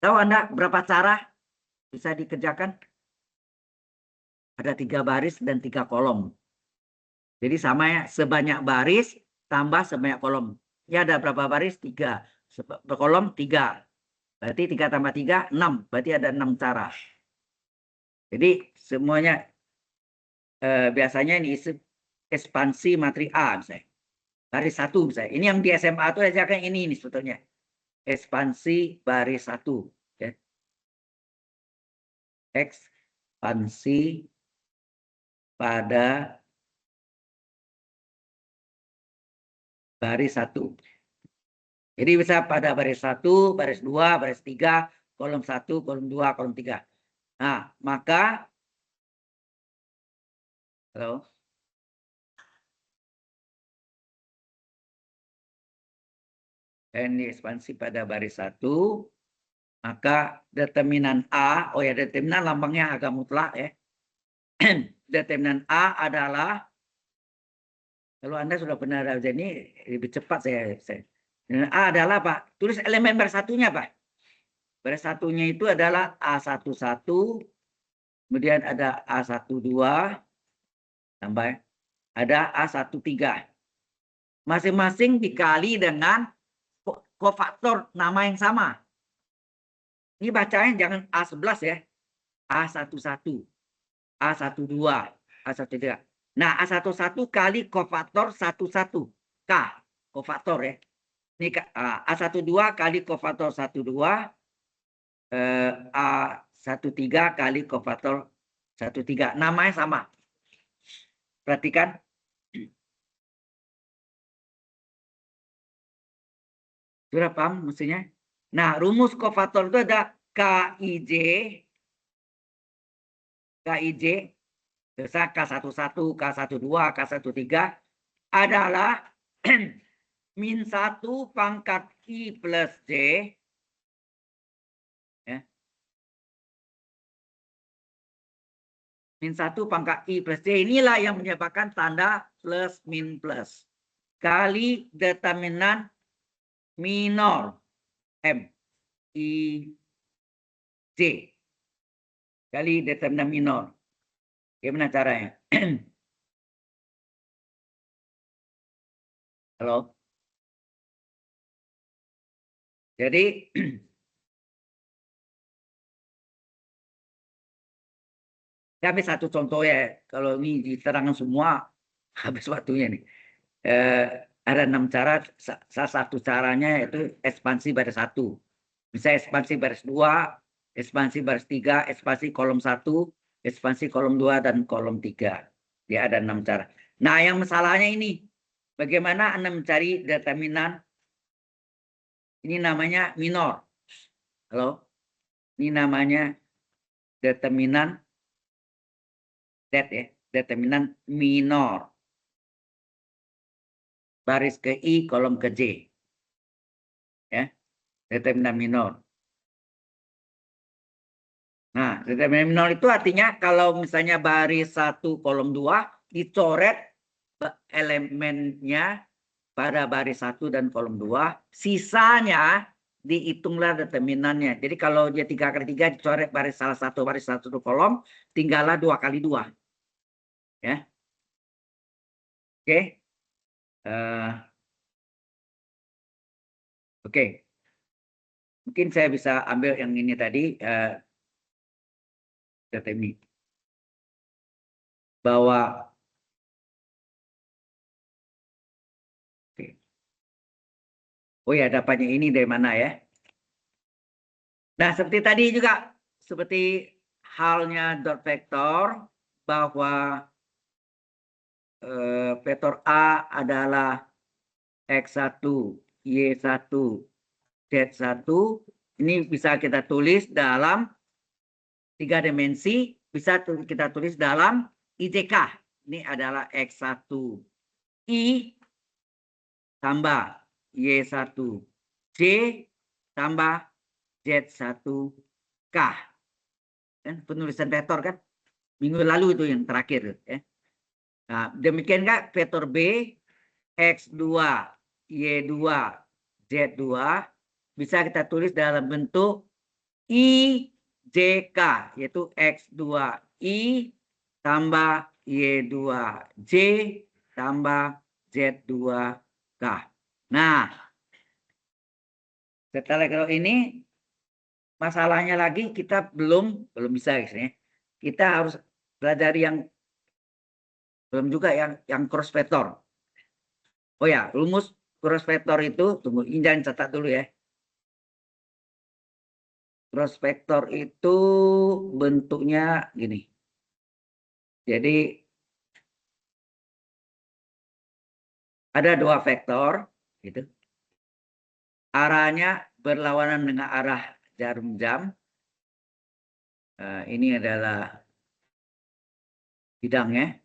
tahu Anda berapa cara bisa dikerjakan? Ada 3 baris dan 3 kolom. Jadi sama ya, sebanyak baris tambah sebanyak kolom. Ya ada berapa baris? 3. Per kolom 3. Berarti 3 tambah 3, 6. Berarti ada 6 cara. Jadi semuanya biasanya ini ekspansi matrik A misalnya. Baris 1 misalnya. Ini yang di SMA itu aja ini sebetulnya. Ekspansi baris 1. Ya. Ekspansi pada baris 1. Jadi bisa pada baris 1, baris 2, baris 3, kolom 1, kolom 2, kolom 3. Nah, maka ini ekspansi pada baris 1, maka determinan A, ya determinan lambangnya agak mutlak ya. Determinan A adalah, kalau Anda sudah pernah ini lebih cepat saya. Determinan A adalah Pak, tulis elemen baris satunya Pak. Baris satunya itu adalah A11, kemudian ada A12, tambah ada A13. Masing-masing dikali dengan kofaktor nama yang sama. Ini bacanya jangan A11 ya. A11, A12, A13. Nah, A11 kali kofaktor 11. K, kofaktor ya. Ini A12 kali kofaktor 12. A13 kali kofaktor 13. Namanya sama. Perhatikan. Sudah paham maksudnya? Nah, rumus kofaktor itu ada KIJ, K11, K12, K13 adalah min 1 pangkat I plus J. Ya. Min 1 pangkat I plus J inilah yang menyebabkan tanda plus min plus. Kali determinan minor M I J. Kali determinan minor. Gimana caranya? Halo? Jadi habis satu contoh ya, kalau ini diterangkan semua habis waktunya nih. Ada 6 cara, salah satu caranya itu ekspansi baris 1. Bisa ekspansi baris 2, Ekspansi baris 3, ekspansi kolom 1, ekspansi kolom 2, dan kolom 3. Dia ada 6 cara. Nah, yang masalahnya ini, bagaimana Anda mencari determinan? Ini namanya minor. Halo? Ini namanya determinan ya, determinan minor. Baris ke I, kolom ke J. Ya, determinan minor. Nah, determinan minor itu artinya kalau misalnya baris 1, kolom 2, dicoret elemennya pada baris 1 dan kolom 2, sisanya dihitunglah determinannya. Jadi kalau dia 3 kali 3 dicoret baris salah satu baris 1 kolom, tinggallah 2 kali 2. Ya. Oke. Oke. Mungkin saya bisa ambil yang ini tadi determin bahwa oh ya, dapatnya ini dari mana ya? Nah, seperti tadi juga, seperti halnya dot vektor, bahwa vektor A adalah X1, Y1, Z1. Ini bisa kita tulis dalam 3 dimensi, bisa kita tulis dalam IJK. Ini adalah X1 I tambah Y1 J tambah Z1 K. Kan penulisan vektor kan? Minggu lalu itu yang terakhir. Ya. Nah, demikian kan vektor B X2 Y2 Z2 bisa kita tulis dalam bentuk IJK, yaitu X2I tambah Y2J tambah Z2K. Nah, setelah kalau ini masalahnya lagi kita belum bisa ya. Kita harus belajar yang belum juga yang cross vector. Oh ya, rumus cross vector itu tunggu, jangan catat dulu ya. Cross vector itu bentuknya gini. Jadi ada 2 vektor gitu. Arahnya berlawanan dengan arah jarum jam. Ini adalah bidangnya.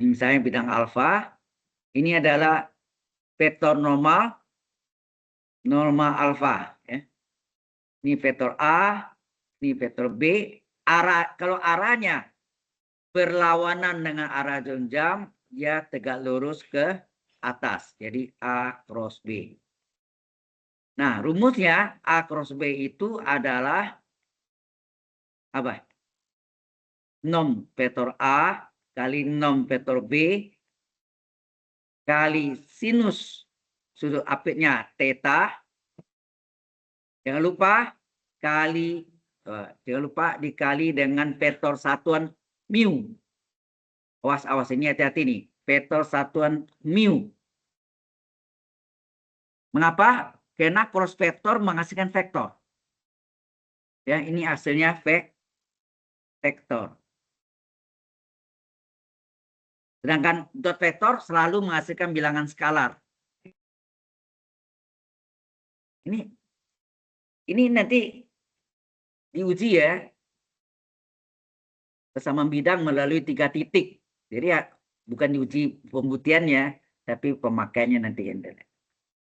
Misalnya bidang alfa. Ini adalah vektor normal alfa. Ya. Ini vektor A, ini vektor B. Kalau arahnya berlawanan dengan arah jarum jam, dia tegak lurus ke atas. Jadi A cross B. Nah, rumusnya A cross B itu adalah apa? Nom vektor A kali nom vektor B kali sinus sudut apitnya theta. Jangan lupa dikali dengan vektor satuan mu. Awas ini hati-hati nih. Vektor satuan mu. Mengapa? Karena cross vektor menghasilkan vektor. Ya, ini hasilnya vektor. Sedangkan dot vektor selalu menghasilkan bilangan skalar. Ini nanti diuji ya. Kesamaan bidang melalui 3 titik. Jadi ya bukan diuji pembuktiannya, tapi pemakaiannya nanti.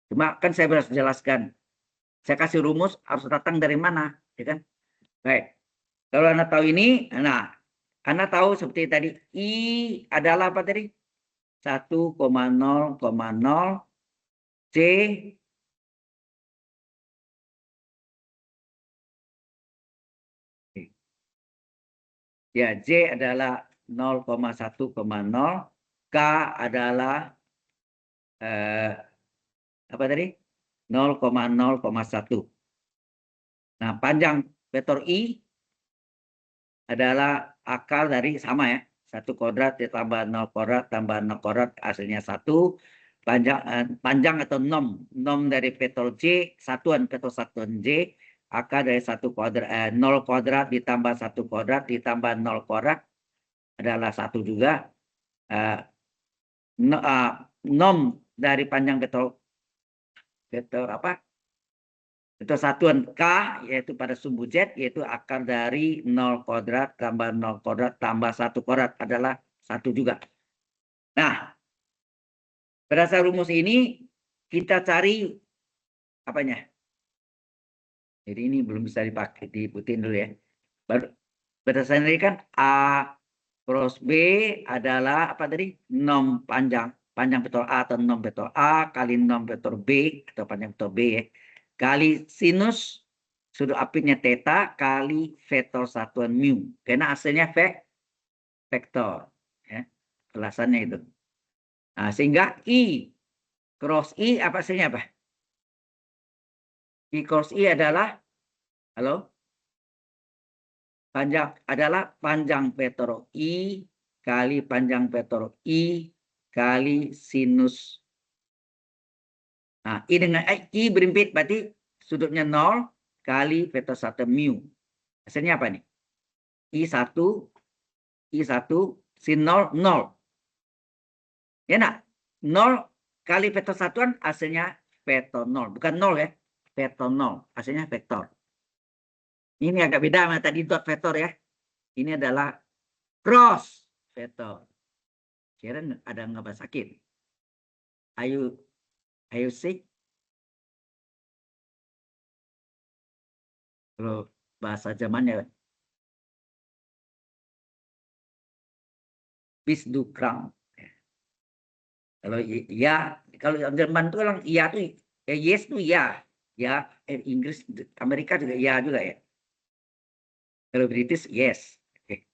Cuma kan saya harus jelaskan. Saya kasih rumus harus datang dari mana, ya kan? Baik. Kalau Anda tahu ini, nah, Anda tahu seperti tadi I adalah apa tadi? 1,0,0 C ya, J adalah 0,1,0, K adalah apa tadi? 0,0,1. Nah, panjang vektor I adalah akar dari sama ya. 1 kuadrat ditambah 0 kuadrat tambah 0 kuadrat hasilnya 1. panjang atau nom dari vektor J, satuan vektor satuan J, akar dari 0 kuadrat ditambah 1 kuadrat ditambah 0 kuadrat adalah 1 juga. Nom dari panjang vektor apa? Vektor satuan K yaitu pada sumbu Z yaitu akar dari 0 kuadrat tambah 0 kuadrat tambah 1 kuadrat adalah 1 juga. Nah, berdasar rumus ini kita cari apanya? Jadi ini belum bisa dipakai, diputin dulu ya. Berdasarkan ini kan A cross B adalah apa tadi? Nom panjang vektor A atau nom vektor A kali nom vektor B atau panjang vektor B ya. Kali sinus sudut apitnya theta kali vektor satuan mu. Karena hasilnya vektor. Ya. Alasannya itu. Nah, sehingga I cross I apa hasilnya apa? I cross I adalah, halo? Panjang vektor I kali panjang vektor I kali sinus. Nah, I dengan I berimpit berarti sudutnya 0 kali vektor satuan mu. Hasilnya apa nih? I1 sin 0, 0. Ya nak? 0 kali vektor satuan hasilnya vektor 0. Bukan 0 ya. Vektor 0. Hasilnya vektor. Ini agak beda sama tadi dot vektor ya. Ini adalah cross vektor. Kira ada nggak sakit? Ayo sick? Kalau bahasa Jermannya bis du Krank. Kalau ya, kalau Jerman itu orang iya tuh yes tuh ya. Ya, Inggris, Amerika juga ya juga ya. Kalau British yes. Oke.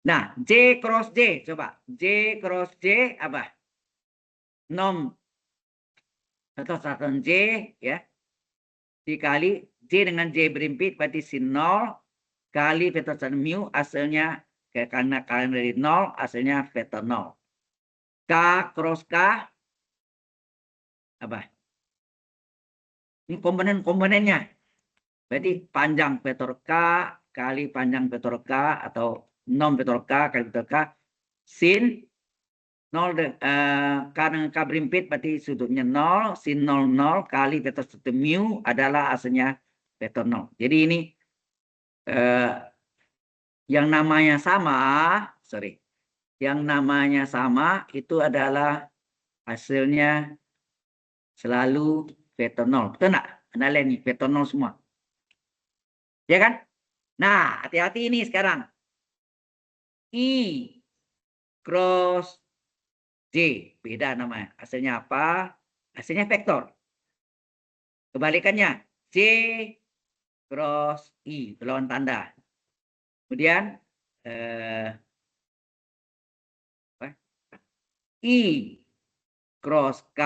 Nah, J cross J coba. J cross J apa? Nom atau satuan J ya. Dikali J dengan J berimpit berarti sin 0 kali vektor satuan mu hasilnya karena kalian dari 0 hasilnya vektor 0. K cross K apa? Ini komponen-komponennya. Berarti panjang vektor K kali panjang vektor K atau nom vektor K kali vektor K sin 0 karena K berimpit berarti sudutnya 0 sin 0 0 kali vektor satu mu adalah hasilnya vektor 0. Jadi ini yang namanya sama, yang namanya sama itu adalah hasilnya selalu vektor 0. Betul nggak? Anda lihat nih vektor 0 semua. Ya kan? Nah, hati-hati ini sekarang. I cross J. Beda namanya. Hasilnya apa? Hasilnya vektor. Kebalikannya. J cross I. Lawan tanda. Kemudian I cross K.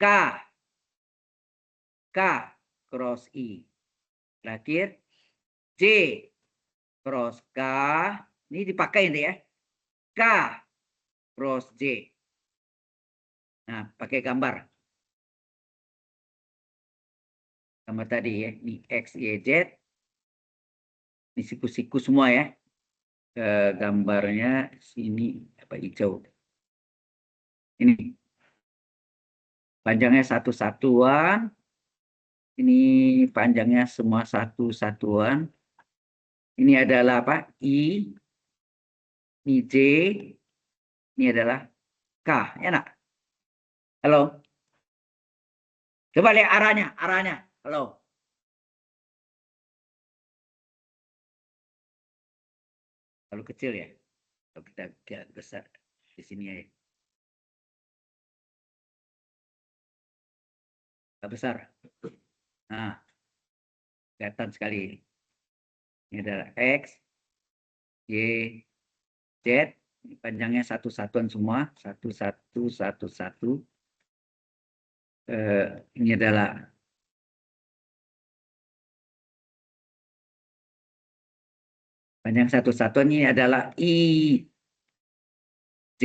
K cross I. Terakhir. J cross K. Ini dipakai ini ya. K cross J. Nah, pakai gambar. Gambar tadi ya. Ini X, Y, Z. Ini siku-siku semua ya. Gambarnya sini apa hijau. Ini. Panjangnya satu satuan. Ini panjangnya semua satu satuan. Ini adalah apa? I. Ini J. Ini adalah K. Ya nak? Halo? Coba lihat arahnya. Halo? Kalau kecil ya. Kalau kita lihat besar di sini ya. Tidak besar. Nah, kelihatan sekali. Ini adalah X, Y, Z. Panjangnya satu satuan semua. Satu. Ini adalah panjang satu satuan ini adalah I, J.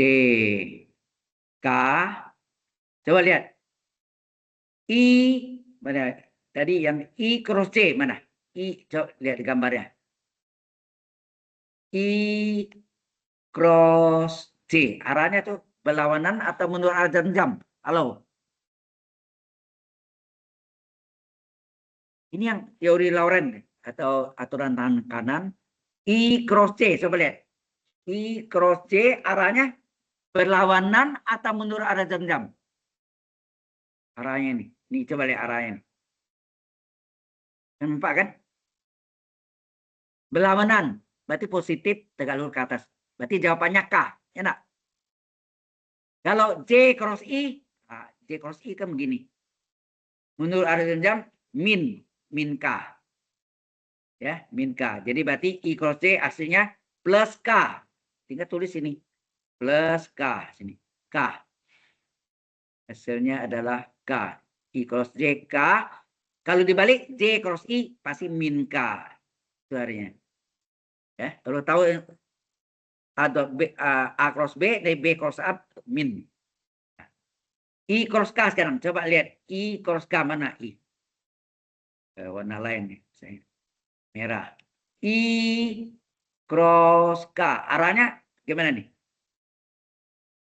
K. Coba lihat. I. Mana? Tadi yang I cross C. Mana? I. Coba lihat di gambarnya. I cross C. Arahnya tuh berlawanan atau menurut arah jarum jam? Halo. Ini yang teori Lorentz atau aturan tangan kanan. I cross C. Coba lihat. I cross C arahnya berlawanan atau menurut arah jarum jam? Arahnya nih. Nih coba lihat arahnya. Nampak kan? Berlawanan. Berarti positif tegak lurus ke atas. Berarti jawabannya K. Ya enggak? Kalau J cross I, nah, J cross I kan begini. Menurut arah jarum jam min K. Ya, min K. Jadi berarti I cross J aslinya plus K. Tinggal tulis sini. Plus K sini. K. Hasilnya adalah K. I cross J K. Kalau dibalik J cross I pasti min K. Itu artinya. Ya, kalau tahu A cross B dari B cross A min. I cross K sekarang. Coba lihat. I cross K mana I? Warna lain nih. Merah. I cross K. Arahnya gimana nih?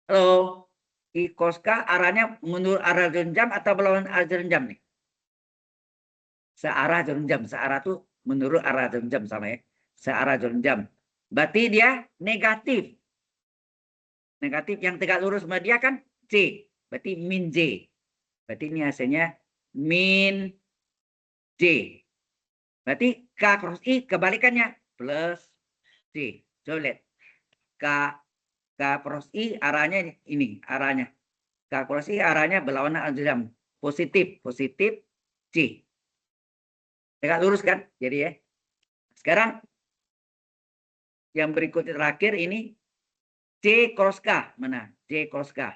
Halo. I cross K arahnya menurut arah jarum jam atau melawan arah jarum jam nih? Searah jarum jam. Searah tuh menurut arah jarum jam sama ya. Searah jarum jam. Berarti dia negatif. Negatif yang tegak lurus sama dia kan C. Berarti min J. Berarti ini hasilnya min J. Berarti K cross I kebalikannya plus C. Coba lihat. K cross I arahnya ini. Arahnya. K cross I arahnya berlawanan arah jam. Positif. Positif C. Tegak lurus kan? Jadi ya. Sekarang yang berikut terakhir ini C cross K. Mana? C cross K.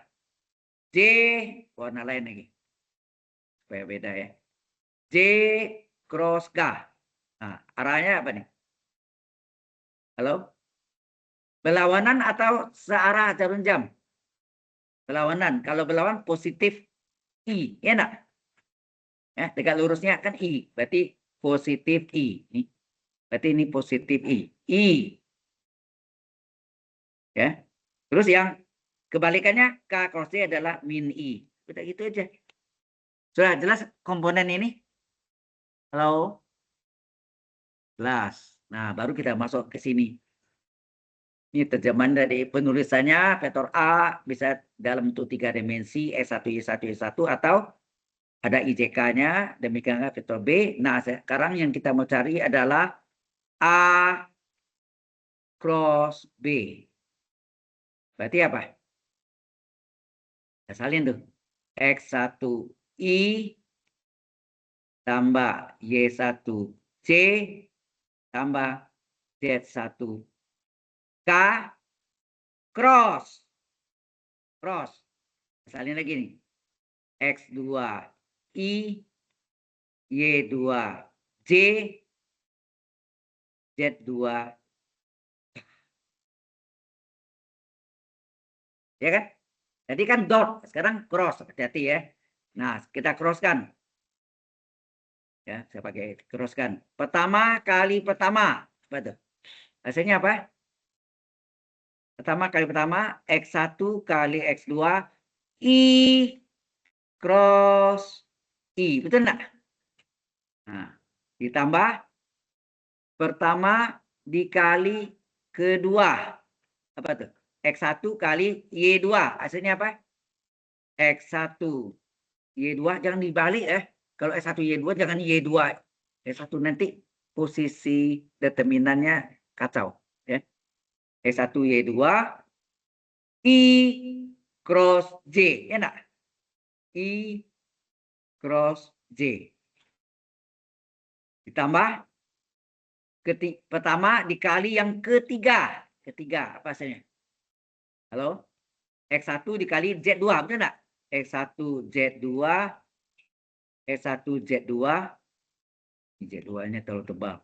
J warna lain lagi. Supaya beda ya. J cross K. Nah, arahnya apa nih? Halo? Berlawanan atau searah jarum jam? Berlawanan. Kalau berlawan positif I. Ya enggak? Ya, tegak lurusnya kan I. Berarti positif I. Nih. Berarti ini positif I. I. Ya. Terus yang kebalikannya K cross C adalah min I. Udah gitu aja. Sudah jelas komponen ini? Halo? Jelas. Nah, baru kita masuk ke sini. Ini terjemahan dari penulisannya vektor A bisa dalam bentuk 3 dimensi S1, Y1, Y1 atau ada IJK-nya, demikian vektor B. Nah, sekarang yang kita mau cari adalah A cross B. Berarti apa? Kita salin tuh. X1I tambah Y1C tambah Z1K cross. Cross. Salin lagi nih. X2I Y2J Z2 ya kan? Tadi kan dot, sekarang cross, hati-hati ya. Nah, kita crosskan. Ya, saya pakai crosskan. Pertama kali pertama. Apa tuh? Hasilnya apa? Pertama kali pertama, X1 kali X2 I cross I. Betul enggak? Nah, ditambah pertama dikali kedua. Apa tuh? X1 kali Y2. Hasilnya apa? X1 Y2 jangan dibalik ya. Kalau S1 Y2 jangan Y2. S1 nanti posisi determinannya kacau ya. S1 Y2 I cross J ya enggak? I cross J. Ditambah pertama dikali yang ketiga. Ketiga apa hasilnya? Halo? X1 dikali Z2 betul enggak? X1 Z2 X1 Z2 Z2-nya terlalu tebal.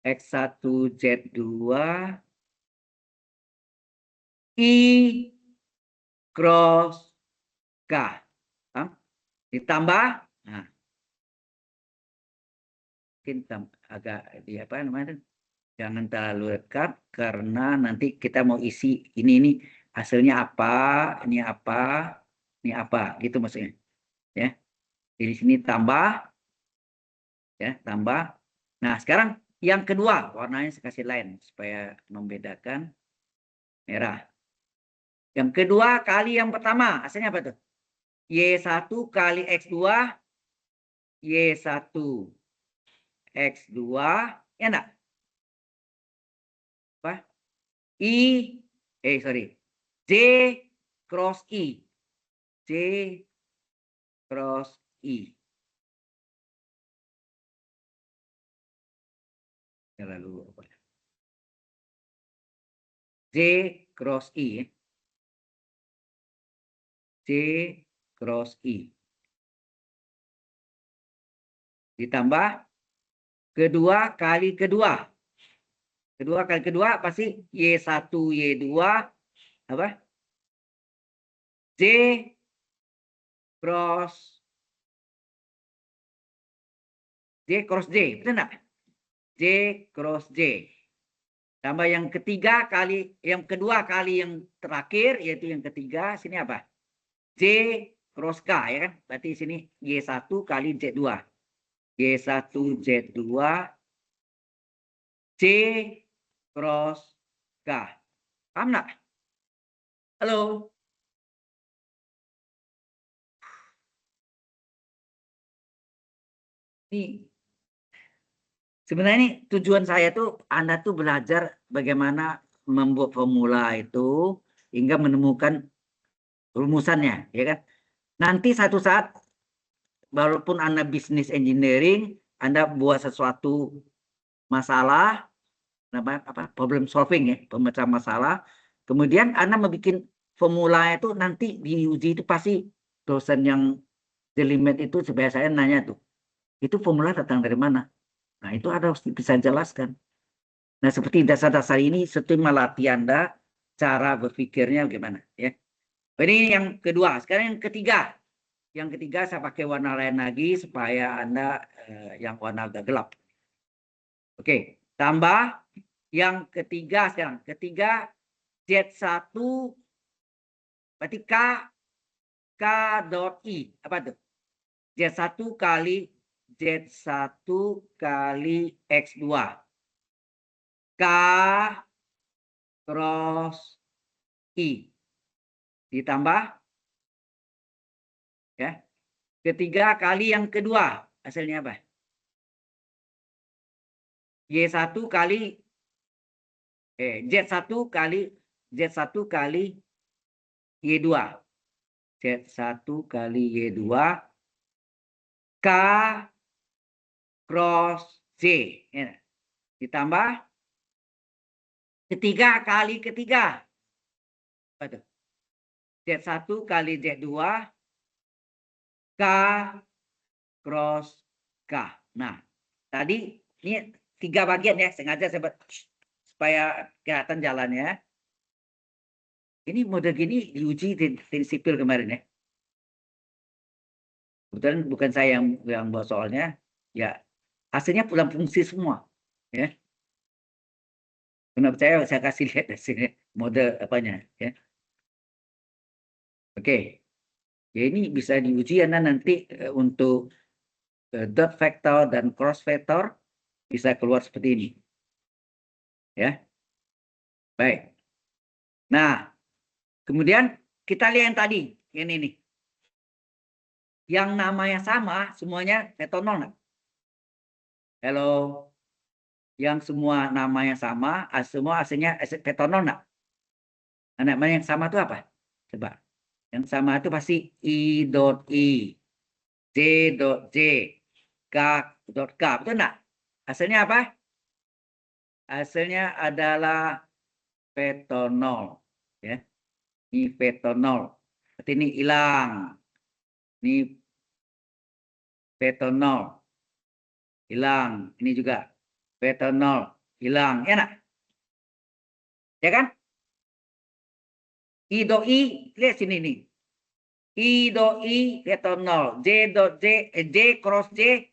X1 Z2 I cross K. Ditambah, nah, mungkin agak di apa namanya? Jangan terlalu dekat karena nanti kita mau isi ini hasilnya apa, ini apa, ini apa, gitu maksudnya. Ya, di sini tambah, ya tambah. Nah sekarang yang kedua warnanya saya kasih lain supaya membedakan merah. Yang kedua kali yang pertama hasilnya apa tuh? Y1 kali X2, Y1 X2, ya enggak? Apa? Sorry. J cross I. J cross I. Lalu apa? J cross I. J cross I. Ditambah kedua kali kedua. Kedua kali kedua pasti Y1, Y2, apa? J cross J, betul enggak? J cross J. Tambah yang ketiga kali, yang kedua kali yang terakhir, yaitu yang ketiga, sini apa? J cross K, ya kan? Berarti sini Y1 kali Z2. Y1 Z2, J cross K. Paham nggak? Halo? Ini sebenarnya ini tujuan saya tuh Anda tuh belajar bagaimana membuat formula itu hingga menemukan rumusannya, ya kan? Nanti satu saat walaupun Anda bisnis engineering, Anda buat sesuatu masalah, namanya apa? Problem solving ya, pemecahan masalah. Kemudian Anda membuat formula itu nanti diuji itu pasti dosen yang jelimet itu biasanya nanya tuh, itu formula datang dari mana? Nah, itu Anda harus bisa jelaskan. Nah, seperti dasar-dasar ini seperti melatih Anda cara berpikirnya bagaimana, ya. Ini yang kedua. Sekarang yang ketiga. Yang ketiga saya pakai warna lain lagi supaya Anda yang warna agak gelap. Oke, tambah yang ketiga sekarang. Ketiga Z1 berarti K dot I. Apa tuh? Z1 kali Z1 kali X2. K cross I. Ditambah, ya. Ketiga kali yang kedua. Hasilnya apa? Y1 kali Z1 kali Z1 kali Y2. Z1 kali Y2 K cross J. Ya. Ditambah ketiga kali ketiga. Apa itu? Z1 kali Z2 K cross K. Nah, tadi ini 3 bagian ya. Sengaja saya supaya kelihatan jalannya. Ini model gini diuji di sipil kemarin ya. Kebetulan bukan saya yang buat soalnya. Ya, hasilnya pulang fungsi semua. Ya. Kenapa saya kasih lihat di sini model apanya. Ya. Oke. Ya, ini bisa diuji ya nanti untuk dot vector dan cross vector bisa keluar seperti ini. Ya. Baik. Nah, kemudian kita lihat yang tadi, ini nih. Yang namanya sama, semuanya metonol nggak? Halo, yang semua namanya sama, semua hasilnya metonol nggak? Nah, namanya yang sama itu apa? Coba. Yang sama itu pasti I dot I, J dot J, K dot K. Betul nggak? Hasilnya apa? Hasilnya adalah petonol. Ya. Ini petonol. Berarti ini hilang. Ini petonol. Hilang. Ini juga petonol. Hilang. Ya nak? Ya kan? I do I. Lihat sini nih. I do I vetor 0. J cross J.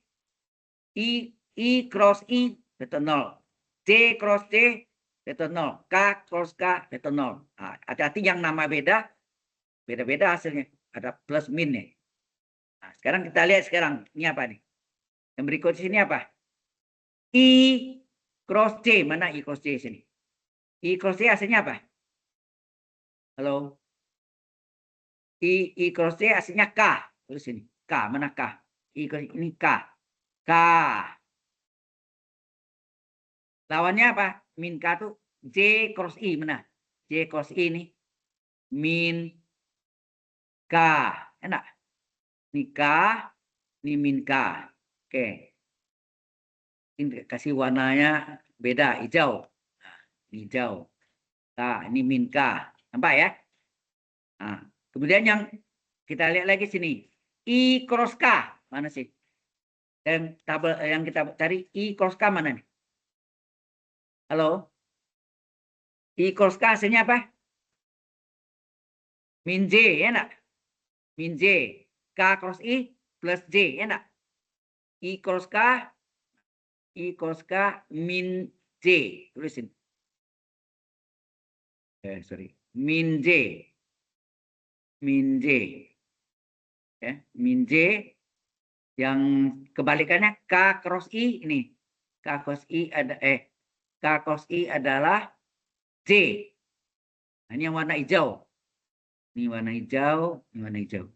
I cross I vetor 0. J cross J vetor 0. K cross K vetor 0. Nah, hati-hati yang nama beda. Beda-beda hasilnya. Ada plus min nih. Nah, sekarang kita lihat sekarang. Ini apa nih? Yang berikut sini apa? I cross J. Mana I cross J sini? I cross J hasilnya apa? Halo? I cross J hasilnya K. Terus sini. K. Mana K? I cross ini K. K. Lawannya apa? Min K itu J cross I. Mana? J cross I ini. Min K. Enak? Ini K. Ini min K. Oke. Ini kasih warnanya beda. Hijau. Hijau. Nah, ini min K. Nampak ya? Nah, kemudian yang kita lihat lagi sini. I cross K. Mana sih? Dan tabel yang kita cari I cross K mana nih? Halo? I cross K hasilnya apa? Min J, ya enggak? Min J. K cross I plus J, ya enggak? I cross K min J. Tulisin. Sorry. Min J. Min J. Ya, min J. Yang kebalikannya K cross I ini. K cross I adalah J. Nah, ini yang warna hijau. Ini warna hijau, ini warna hijau.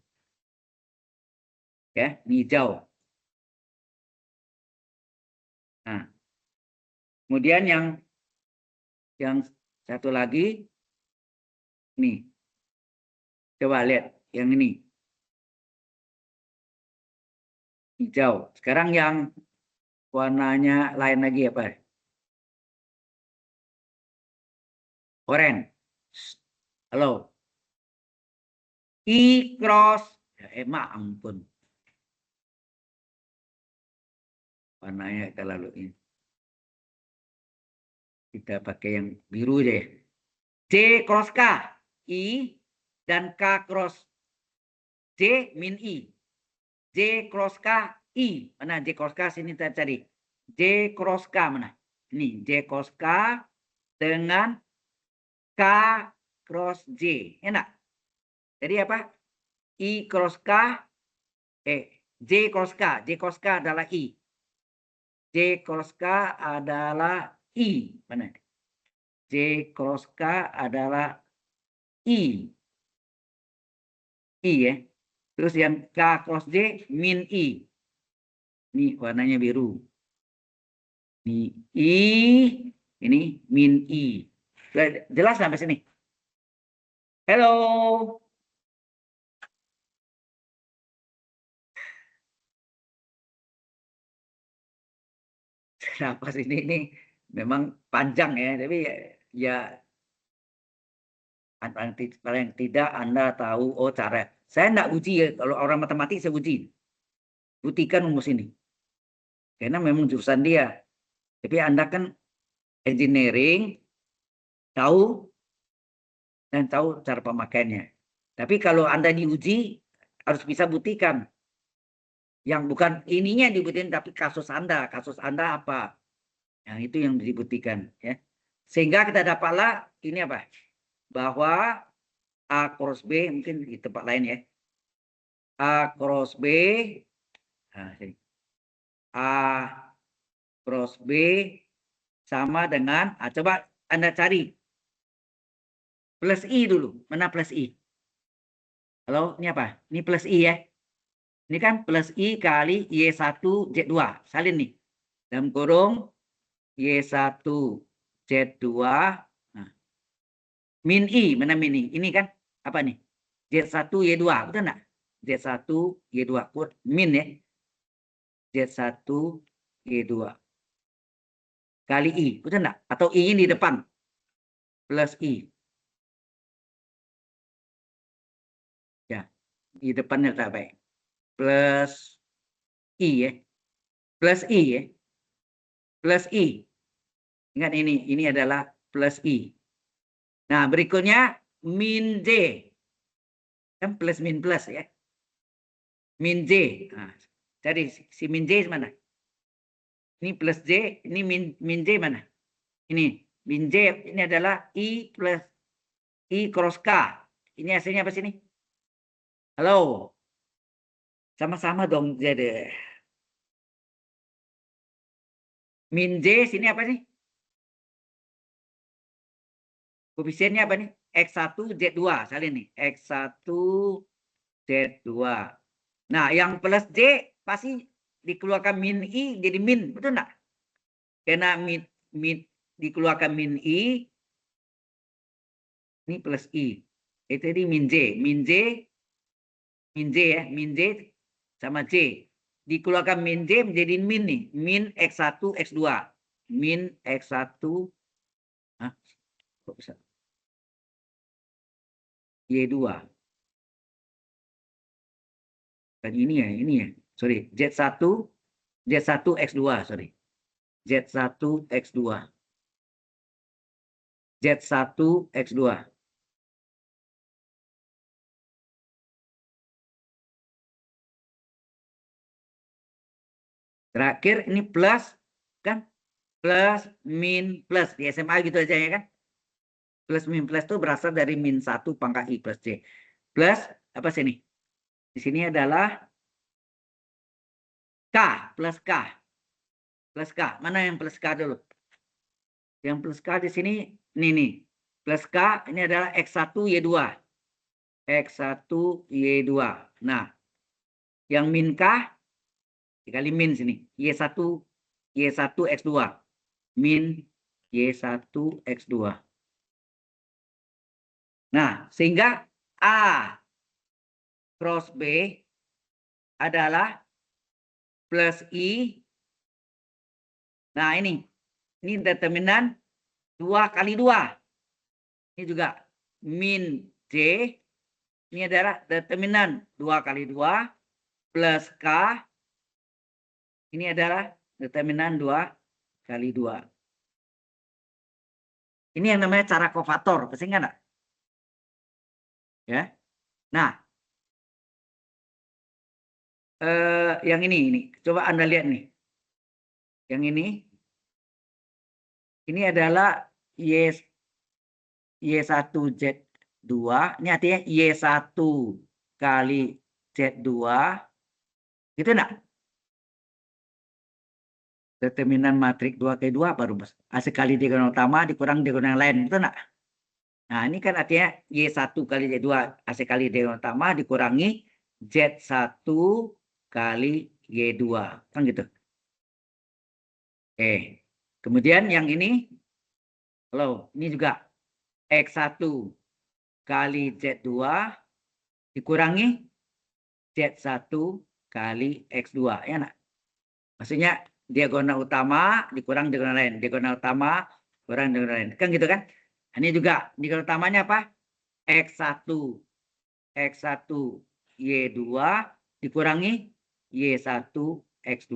Ya, ini hijau. Nah, kemudian yang satu lagi nih. Coba lihat yang ini. Hijau. Sekarang yang warnanya lain lagi apa? Oranye. Halo. I cross. Ya, ampun. Warnanya terlalu ini. Kita pakai yang biru deh. J cross K. I dan K cross J min I. J cross K I. Mana J cross K sini kita cari. J cross K mana? Ini J cross K dengan K cross J. Enak. Jadi apa? I cross K. J cross K. J cross K adalah I. J cross K adalah I. Mana? J cross K adalah I. I ya. Terus yang K cross J min I. Ini warnanya biru. Ini I. Ini min I. Jelas sampai sini? Halo. Kenapa sini ini memang panjang ya. Tapi ya paling tidak Anda tahu, oh cara. Saya enggak uji ya, kalau orang matematik saya uji. Buktikan rumus ini. Karena memang jurusan dia. Tapi Anda kan engineering, tahu dan tahu cara pemakaiannya. Tapi kalau Anda diuji, harus bisa buktikan. Yang bukan ininya dibuktikan, tapi kasus Anda apa? Yang itu yang dibuktikan. Ya. Sehingga kita dapatlah ini apa? Bahwa A cross B, mungkin di tempat lain ya. A cross B, nah, A cross B sama dengan, coba Anda cari plus I dulu. Mana plus I? Halo, ini apa? Ini plus I ya. Ini kan plus I kali Y1 Z2. Salin nih. Dalam kurung Y1 Z2. Nah. Min I. Mana min I? Ini kan apa nih? Z1 Y2. Betul enggak? Z1 Y2. Min ya. Z1 Y2. Kali I. Betul enggak? Atau I ini di depan. Plus I. Ya. Di depannya tak baik. Plus I ya. Plus I ya. Plus I. Ingat ini adalah plus I. Nah, berikutnya min J. Kan plus min plus ya. Min J. Nah, jadi si min J mana? Ini plus J, ini min J mana? Ini min J, ini adalah I plus I cross K. Ini hasilnya apa sini? Halo. Sama-sama dong jadi. Min J sini apa sih? Koefisiennya apa nih? X1 Z2 salin nih. X1 Z2. Nah, yang plus J pasti dikeluarkan min I jadi min, betul enggak? Karena min dikeluarkan min I ini plus I. Itu jadi min J ya, min J sama J. Dikeluarkan min J menjadi min nih, min X1 X2. Min X1 kok bisa? Y2. Dan ini ya. Sorry, Z1 X2, sorry. Z1 X2. Z1 X2. Terakhir ini plus kan? Plus min plus di SMA gitu aja ya kan? Plus min plus itu berasal dari min 1 pangkat I plus J. Plus apa sini? Di sini adalah K plus K. Plus K. Mana yang plus K dulu? Yang plus K di sini ini nih. Plus K ini adalah X1 Y2. X1 Y2. Nah, yang min K dikali min sini. Y1 X2. Min Y1 X2. Nah, sehingga A cross B adalah plus I. Nah, ini determinan 2 kali 2. Ini juga min J. Ini adalah determinan 2 kali 2 plus K. Ini adalah determinan 2 kali 2. Ini yang namanya cara kofator. Pasti enggak? Ya. Nah, yang ini. Coba Anda lihat nih. Yang ini adalah Y1 Z2. Ini artinya Y1 kali Z2. Gitu enggak? Determinan matrik 2 kali 2 baru hasil kali diagonal utama dikurang diagonal lain. Betul enggak? Nah, ini kan artinya Y1 kali Z2 hasil kali diagonal utama dikurangi Z1 kali Y2. Kan gitu. Kemudian yang ini, ini juga X1 kali Z2 dikurangi Z1 kali X2. Ya enggak? Maksudnya diagonal utama dikurang diagonal lain. Diagonal utama kurang diagonal lain. Kan gitu kan? Ini juga diagonal utamanya apa? X1 Y2 dikurangi Y1 X2.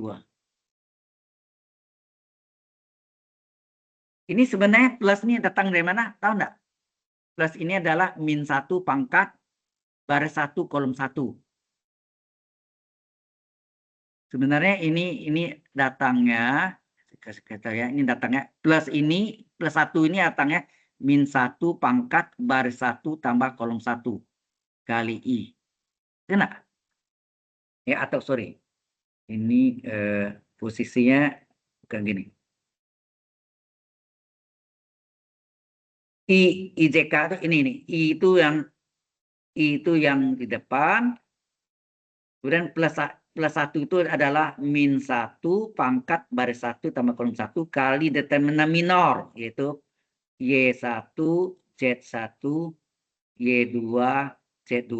Ini sebenarnya plus ini datang dari mana? Tahu enggak? Plus ini adalah min 1 pangkat baris 1 kolom 1. Sebenarnya ini datangnya ya, ini datangnya plus ini plus 1 ini datangnya min 1 pangkat baris 1 tambah kolom 1 kali I. Enak? Ya, atau sorry. Ini posisinya bukan gini. IJK itu ini. I itu yang di depan. Kemudian plus 1 itu adalah min 1 pangkat baris 1 tambah kolom 1 kali determinan minor, yaitu Y1, Z1, Y2, Z2.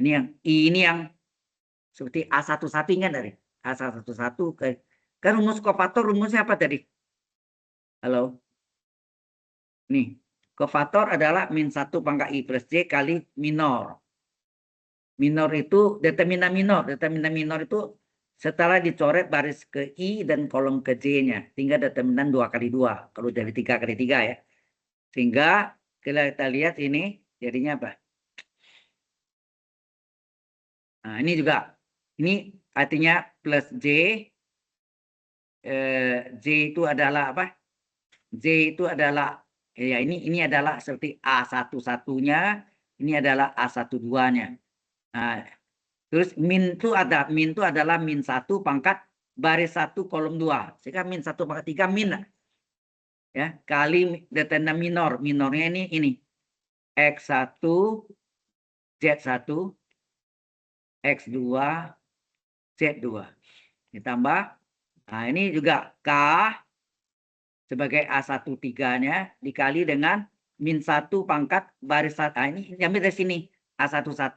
Ini yang seperti A11 ingat dari A11 kan rumus kofator rumusnya apa tadi? Halo. Nih, kofator adalah min 1 pangkat I plus J kali minor. Minor itu determinan minor. Determinan minor itu setelah dicoret baris ke I dan kolom ke J-nya. Tinggal determinan 2 kali 2. Kalau dari 3 kali 3 ya. Sehingga kita lihat ini jadinya apa? ini juga. Ini artinya plus J. J itu adalah apa? J itu adalah, ya ini adalah seperti A11-nya. Ini adalah A12-nya. Nah, terus min itu adalah min 1 pangkat baris 1 kolom 2. Sehingga min 1 pangkat 3 min. Ya, kali determinan minornya ini X1 Z1 X2 Z2 ditambah, nah ini juga K sebagai A13-nya dikali dengan min 1 pangkat baris 1. Nah, ini diambil dari sini A11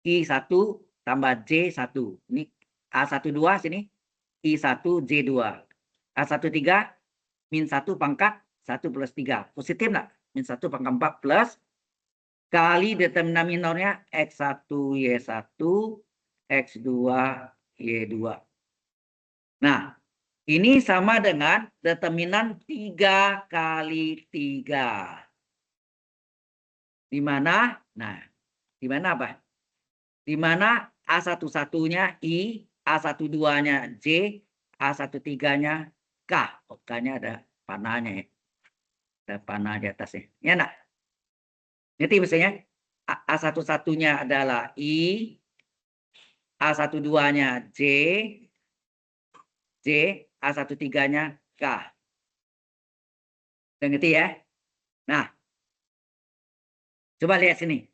I1 tambah J1. Ini A12 sini I1 J2. A13 min 1 pangkat 1 plus 3. Positif nggak? Min 1 pangkat 4 plus kali determinan minornya X1 Y1 X2 Y2. Nah, ini sama dengan determinan 3 kali 3. Di mana? Nah, di mana apa? Di mana A11-nya I, A12-nya J, A13-nya K. K-nya ada panahnya ya. Ada panah di atasnya. Ya enggak? Jadi misalnya A11-nya adalah I, A12-nya J, A13-nya K. Udah ngerti ya? Nah, coba lihat sini.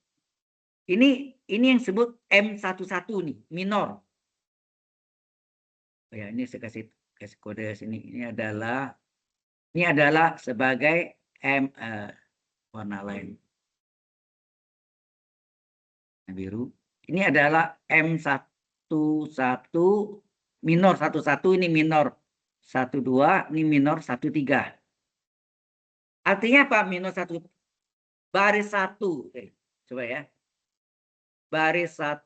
Ini yang disebut M11 nih, minor. Oh ya, ini saya kasih kode sini. Ini adalah sebagai M warna lain. Biru. Ini adalah M11 minor 11, ini minor 12, ini minor 13. Artinya apa minor 1? Baris 1. Coba ya. Baris 1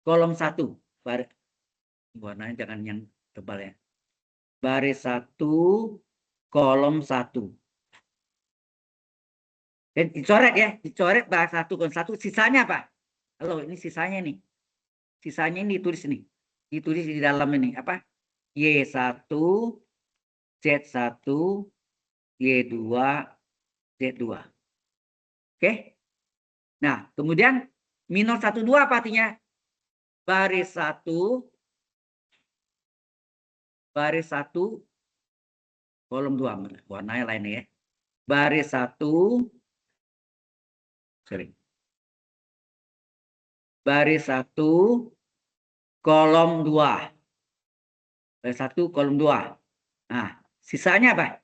kolom 1. Warnanya jangan yang tebal ya. Baris 1 kolom 1. Dan dicoret ya, dicoret baris 1 kolom 1. Sisanya apa? Halo, ini sisanya nih. Sisanya ini ditulis nih. Ditulis di dalam ini apa? Y1 Z1 Y2 Z2. Oke? Nah, kemudian minor 12 apa artinya? Baris 1 kolom 2. Warnanya lain ya. Baris 1 baris 1 kolom 2. Baris 1 kolom 2. Nah, sisanya apa?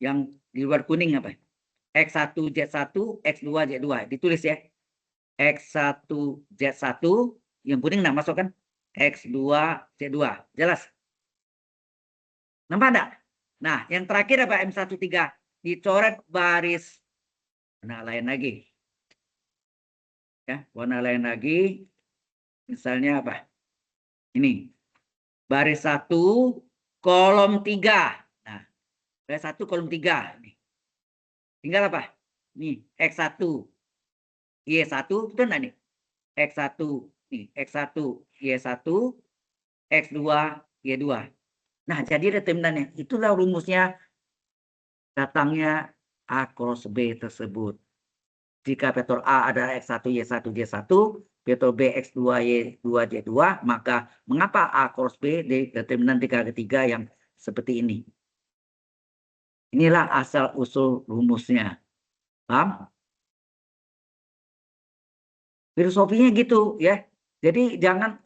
Yang di luar kuning apa? X1 Z1 X2 Z2 ditulis ya. X1 Z1 yang kuning enggak masuk kan? X2 Z2 jelas? Nampak enggak? Nah, yang terakhir apa M13 dicoret baris warna lain lagi. Ya, warna lain lagi. Misalnya apa? Ini. Baris 1 kolom 3. Nah, baris 1 kolom 3 nih. Tinggal apa? Nih, X1 Y1 betul enggak nih? X1 nih, X1 Y1 X2 Y2. Nah, jadi determinannya itulah rumusnya datangnya A cross B tersebut. Jika vektor A adalah X1 Y1 J1, vektor B X2 Y2 J2, maka mengapa A cross B di determinan 3 ketiga yang seperti ini? Inilah asal usul rumusnya. Paham? Filosofinya gitu ya. Jadi jangan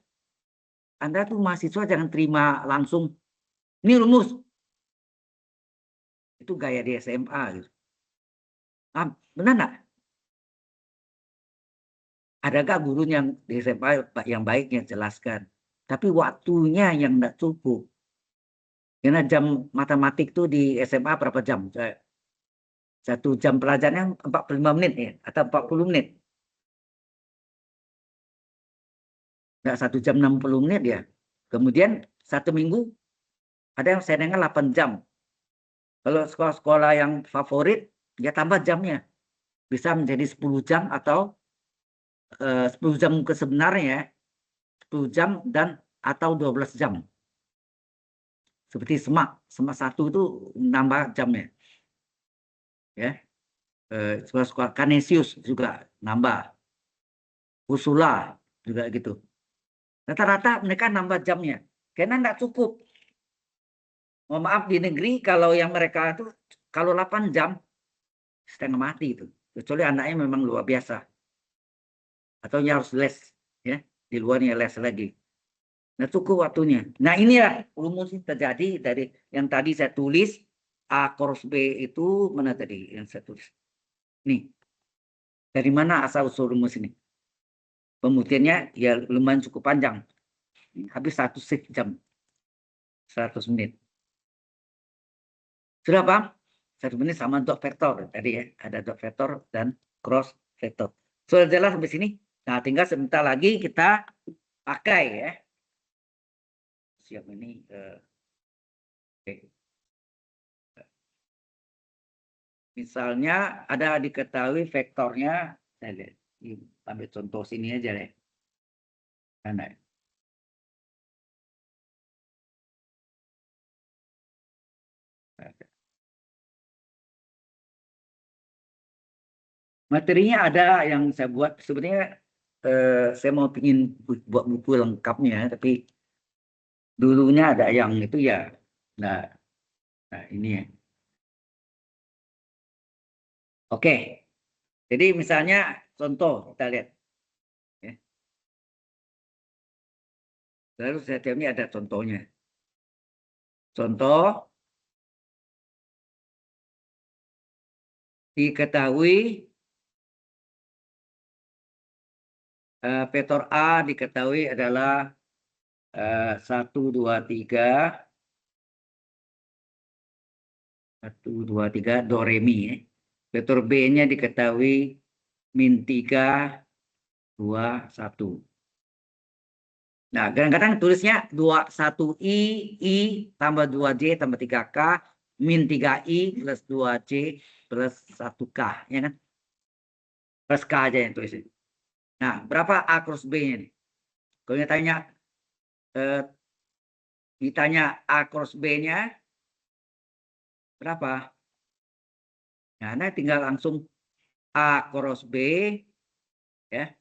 Anda tuh mahasiswa jangan terima langsung ini rumus. Itu gaya di SMA gitu. Paham? Benar enggak? Adakah guru yang di SMA yang baik yang jelaskan? Tapi waktunya yang enggak cukup. Karena jam matematik tuh di SMA berapa jam? 1 jam pelajarannya 45 menit ya, atau 40 menit. Enggak 1 jam 60 menit ya. Kemudian 1 minggu ada yang saya dengar 8 jam. Kalau sekolah-sekolah yang favorit, ya tambah jamnya. bisa menjadi 10 jam atau 10 jam ke sebenarnya, 10 jam dan atau 12 jam. Seperti semak 1 itu nambah jamnya. Ya. Suka Canisius juga nambah. Ursula juga gitu. Rata-rata mereka nambah jamnya. Karena enggak cukup. Mohon maaf, di negeri kalau yang mereka itu kalau 8 jam setengah mati itu. Kecuali anaknya memang luar biasa. Atau harus les, ya, di luarnya les lagi. Nah, cukup waktunya. Nah, inilah rumus yang terjadi dari yang tadi saya tulis. A cross B itu mana tadi yang saya tulis? Nih, dari mana asal usul rumus ini? Pembuktiannya ya lumayan cukup panjang. Habis 1 jam, 100 menit. Sudah paham? 1 menit sama dot vektor tadi ya. Ada dot vektor dan cross vektor. Sudah jelas sampai sini? Nah, tinggal sebentar lagi kita pakai ya. Siap ini. Oke. Misalnya ada diketahui vektornya, saya lihat, ambil contoh sini aja deh. Mana? Materinya ada yang saya buat. Sebenarnya saya mau ingin buat buku lengkapnya, tapi dulunya ada yang itu ya. Nah, ini ya. Oke. Jadi misalnya contoh kita lihat. Ya. Lalu saya ini ada contohnya. Contoh diketahui vektor A diketahui adalah 1, 2, 3. 1, 2, 3 do re mi. Vektor B-nya diketahui min 3, 2, 1. Nah, kadang-kadang tulisnya 21 I tambah 2J tambah 3K min 3I plus 2J plus 1K, ya kan? Plus K aja yang tulis. Nah, berapa A cross B-nya nih? Kalau ditanya A cross B-nya berapa? Nah, tinggal langsung A cross B, ya.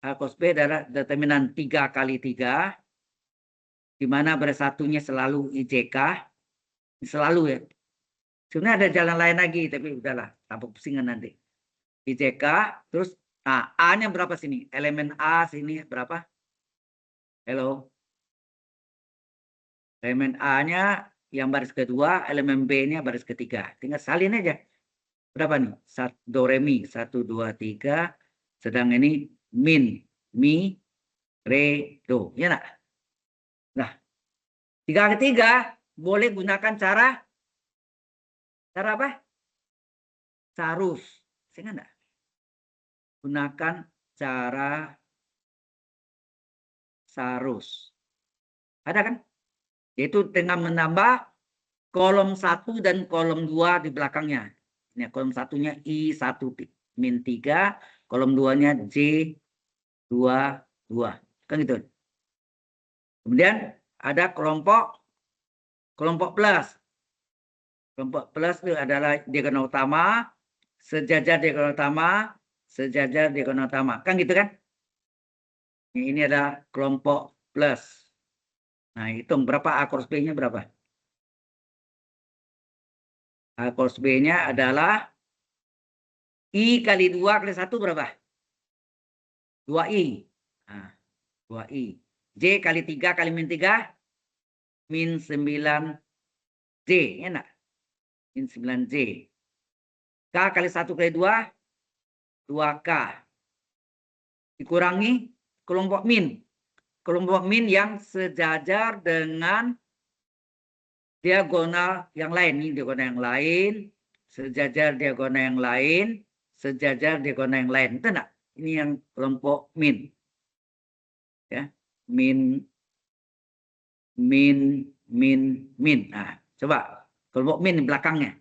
A cross B adalah determinan 3 kali 3, di mana bersatunya selalu IJK, selalu ya. Sebenarnya ada jalan lain lagi, tapi udahlah, tanpa pusingan nanti. IJK, terus A-nya berapa sini? Elemen A sini berapa? Hello. Elemen A-nya yang baris kedua, elemen B-nya baris ketiga. Tinggal salin aja. Berapa nih? Do, re, mi. 1, 2, 3. Sedang ini min, mi, re, do. Ya nak? Nah, 3 kali 3 boleh gunakan cara apa? Carus. Saya enggak? Gunakan cara Sarus. Ada kan? Yaitu dengan menambah kolom 1 dan kolom 2 di belakangnya. Ini kolom satunya I1 min 3, kolom 2-nya J22. Kan gitu. Kemudian ada kelompok plus. Kelompok plus itu adalah diagonal utama, sejajar diagonal utama, sejajar diagonal utama. Kan gitu kan? Ini adalah kelompok plus. Nah, hitung berapa A cross B-nya berapa? A cross B-nya adalah I kali 2 kali 1 berapa? 2I. Nah, 2I. J kali 3 kali min 3, min 9J. Enak. Min 9J. K kali 1 kali 2, 2K. Dikurangi kelompok min. Kelompok min yang sejajar dengan diagonal yang lain. Ini diagonal yang lain, sejajar diagonal yang lain, sejajar diagonal yang lain. Itu enggak? Ini yang kelompok min. Ya, min. Nah, coba kelompok min di belakangnya.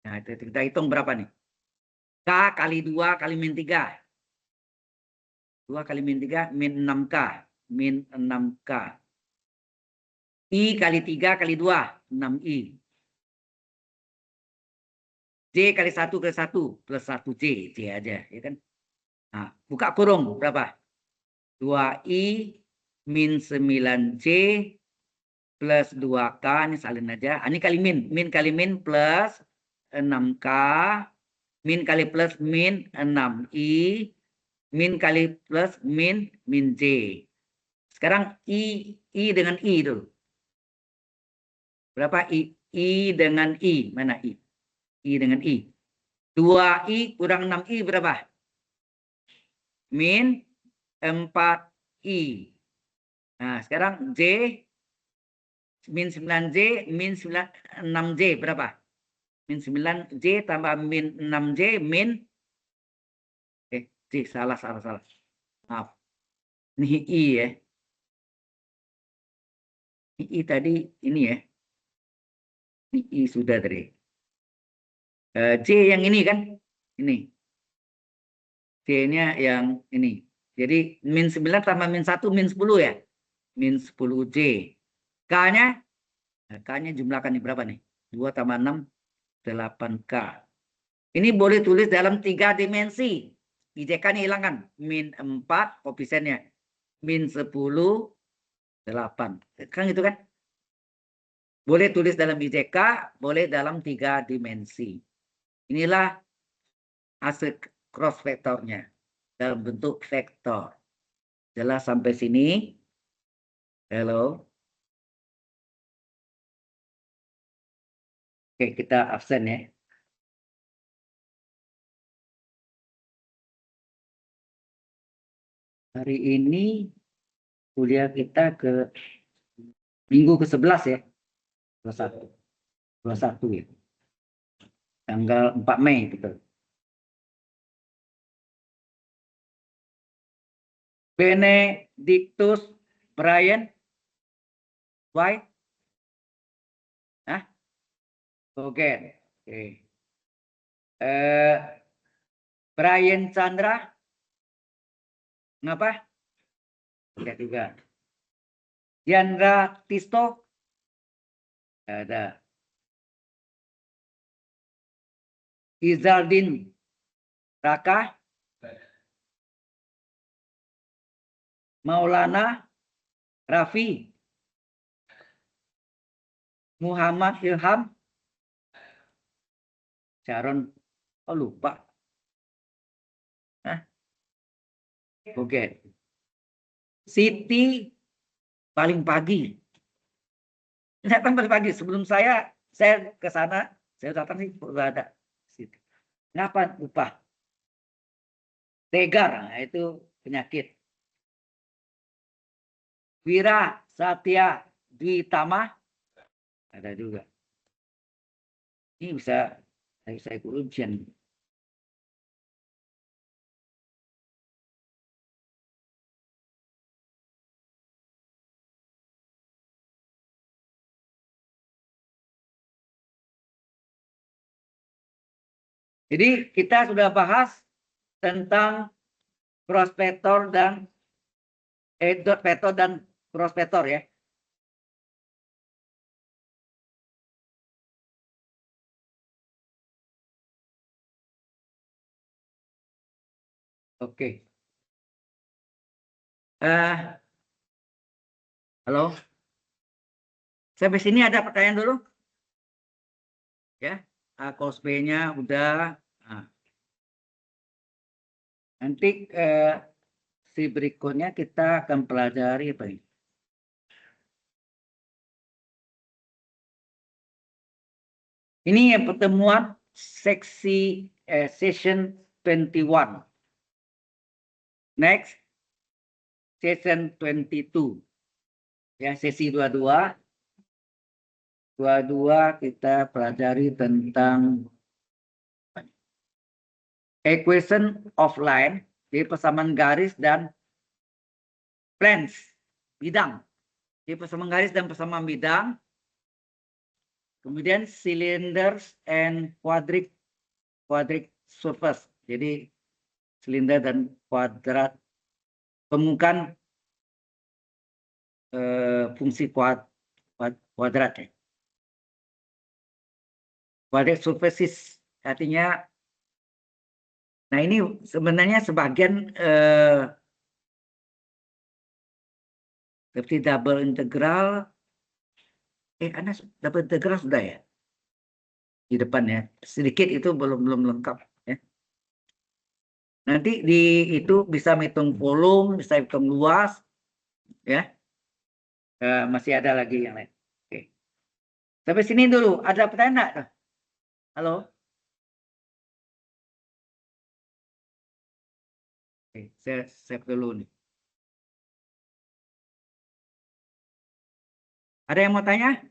Nah, kita hitung berapa nih? K kali 2 kali min 3. 2 kali min 3 min 6K. Min 6K. I kali 3 kali 2. 6I. J kali 1 kali 1. Plus 1J. J aja. Ya kan? Nah, buka kurung. Berapa? 2I min 9J plus 2K. Ini salin aja. Ini kali min. Min kali min plus 6K. Min kali plus min 6I. Min kali plus min J. Sekarang I dengan I dulu. Berapa I? I dengan I. Mana I? I dengan I. 2I kurang 6I berapa? Min 4I. Nah, sekarang J. Min 9J. Min 6J berapa? Min 9J tambah min 6J. Min. J. Salah. Maaf. Ini I ya. I tadi ini ya. I sudah tadi. J yang ini kan? Ini. J-nya yang ini. Jadi min 9 tambah min 1 min 10 ya. Min 10J. K-nya? K-nya jumlahkan nih berapa nih? 2 tambah 6, 8K. Ini boleh tulis dalam 3 dimensi. IJK-nya hilangkan. Min 4 koefisiennya. Min 10, 8. Kan gitu kan? Boleh tulis dalam IJK, boleh dalam 3 dimensi. Inilah hasil cross vektornya dalam bentuk vektor. Jelas sampai sini? Halo. Oke, kita absen ya. Hari ini kuliah kita ke minggu ke-11 ya. 21 ya. Tanggal 4 Mei betul. Benedictus Brian White. Hah? Oke. Brian Chandra. Ngapa? Lihat juga. Yandra Tisto. Ada. Izaldin Raka. Maulana Rafi. Muhammad Ilham. Sharon. Oh lupa. Hah? Oke. Siti paling pagi. Datang paling pagi. Sebelum saya ke sana, saya datang sih udah ada. Siti. Kenapa lupa? Tegar, nah, itu penyakit. Wira Satya Dwitama ada juga. Ini bisa saya ujian. Jadi kita sudah bahas tentang cross vector dan dot vector dan cross vector ya. Oke. Halo. Sampai sini ada pertanyaan dulu? Ya. Cos B-nya udah. Nah. Nanti si berikutnya kita akan pelajari apa ini? Ini yang pertemuan seksi session 21. Next, session 22. Ya, sesi 22. 22 kita pelajari tentang equation of line, jadi persamaan garis dan planes, bidang. Jadi persamaan garis dan persamaan bidang. Kemudian cylinders and quadric surface. Jadi silinder dan kuadrat temukan fungsi kuadrat ya. Kuadrat surfaces artinya, nah ini sebenarnya sebagian seperti double integral. Anda double integral sudah ya di depan ya. Sedikit itu belum lengkap ya. Nanti di itu bisa hitung volume, bisa hitung luas ya. Masih ada lagi yang lain. Oke. Sampai sini dulu. Ada pertanyaan enggak? Halo? Oke, saya save dulu nih. Ada yang mau tanya?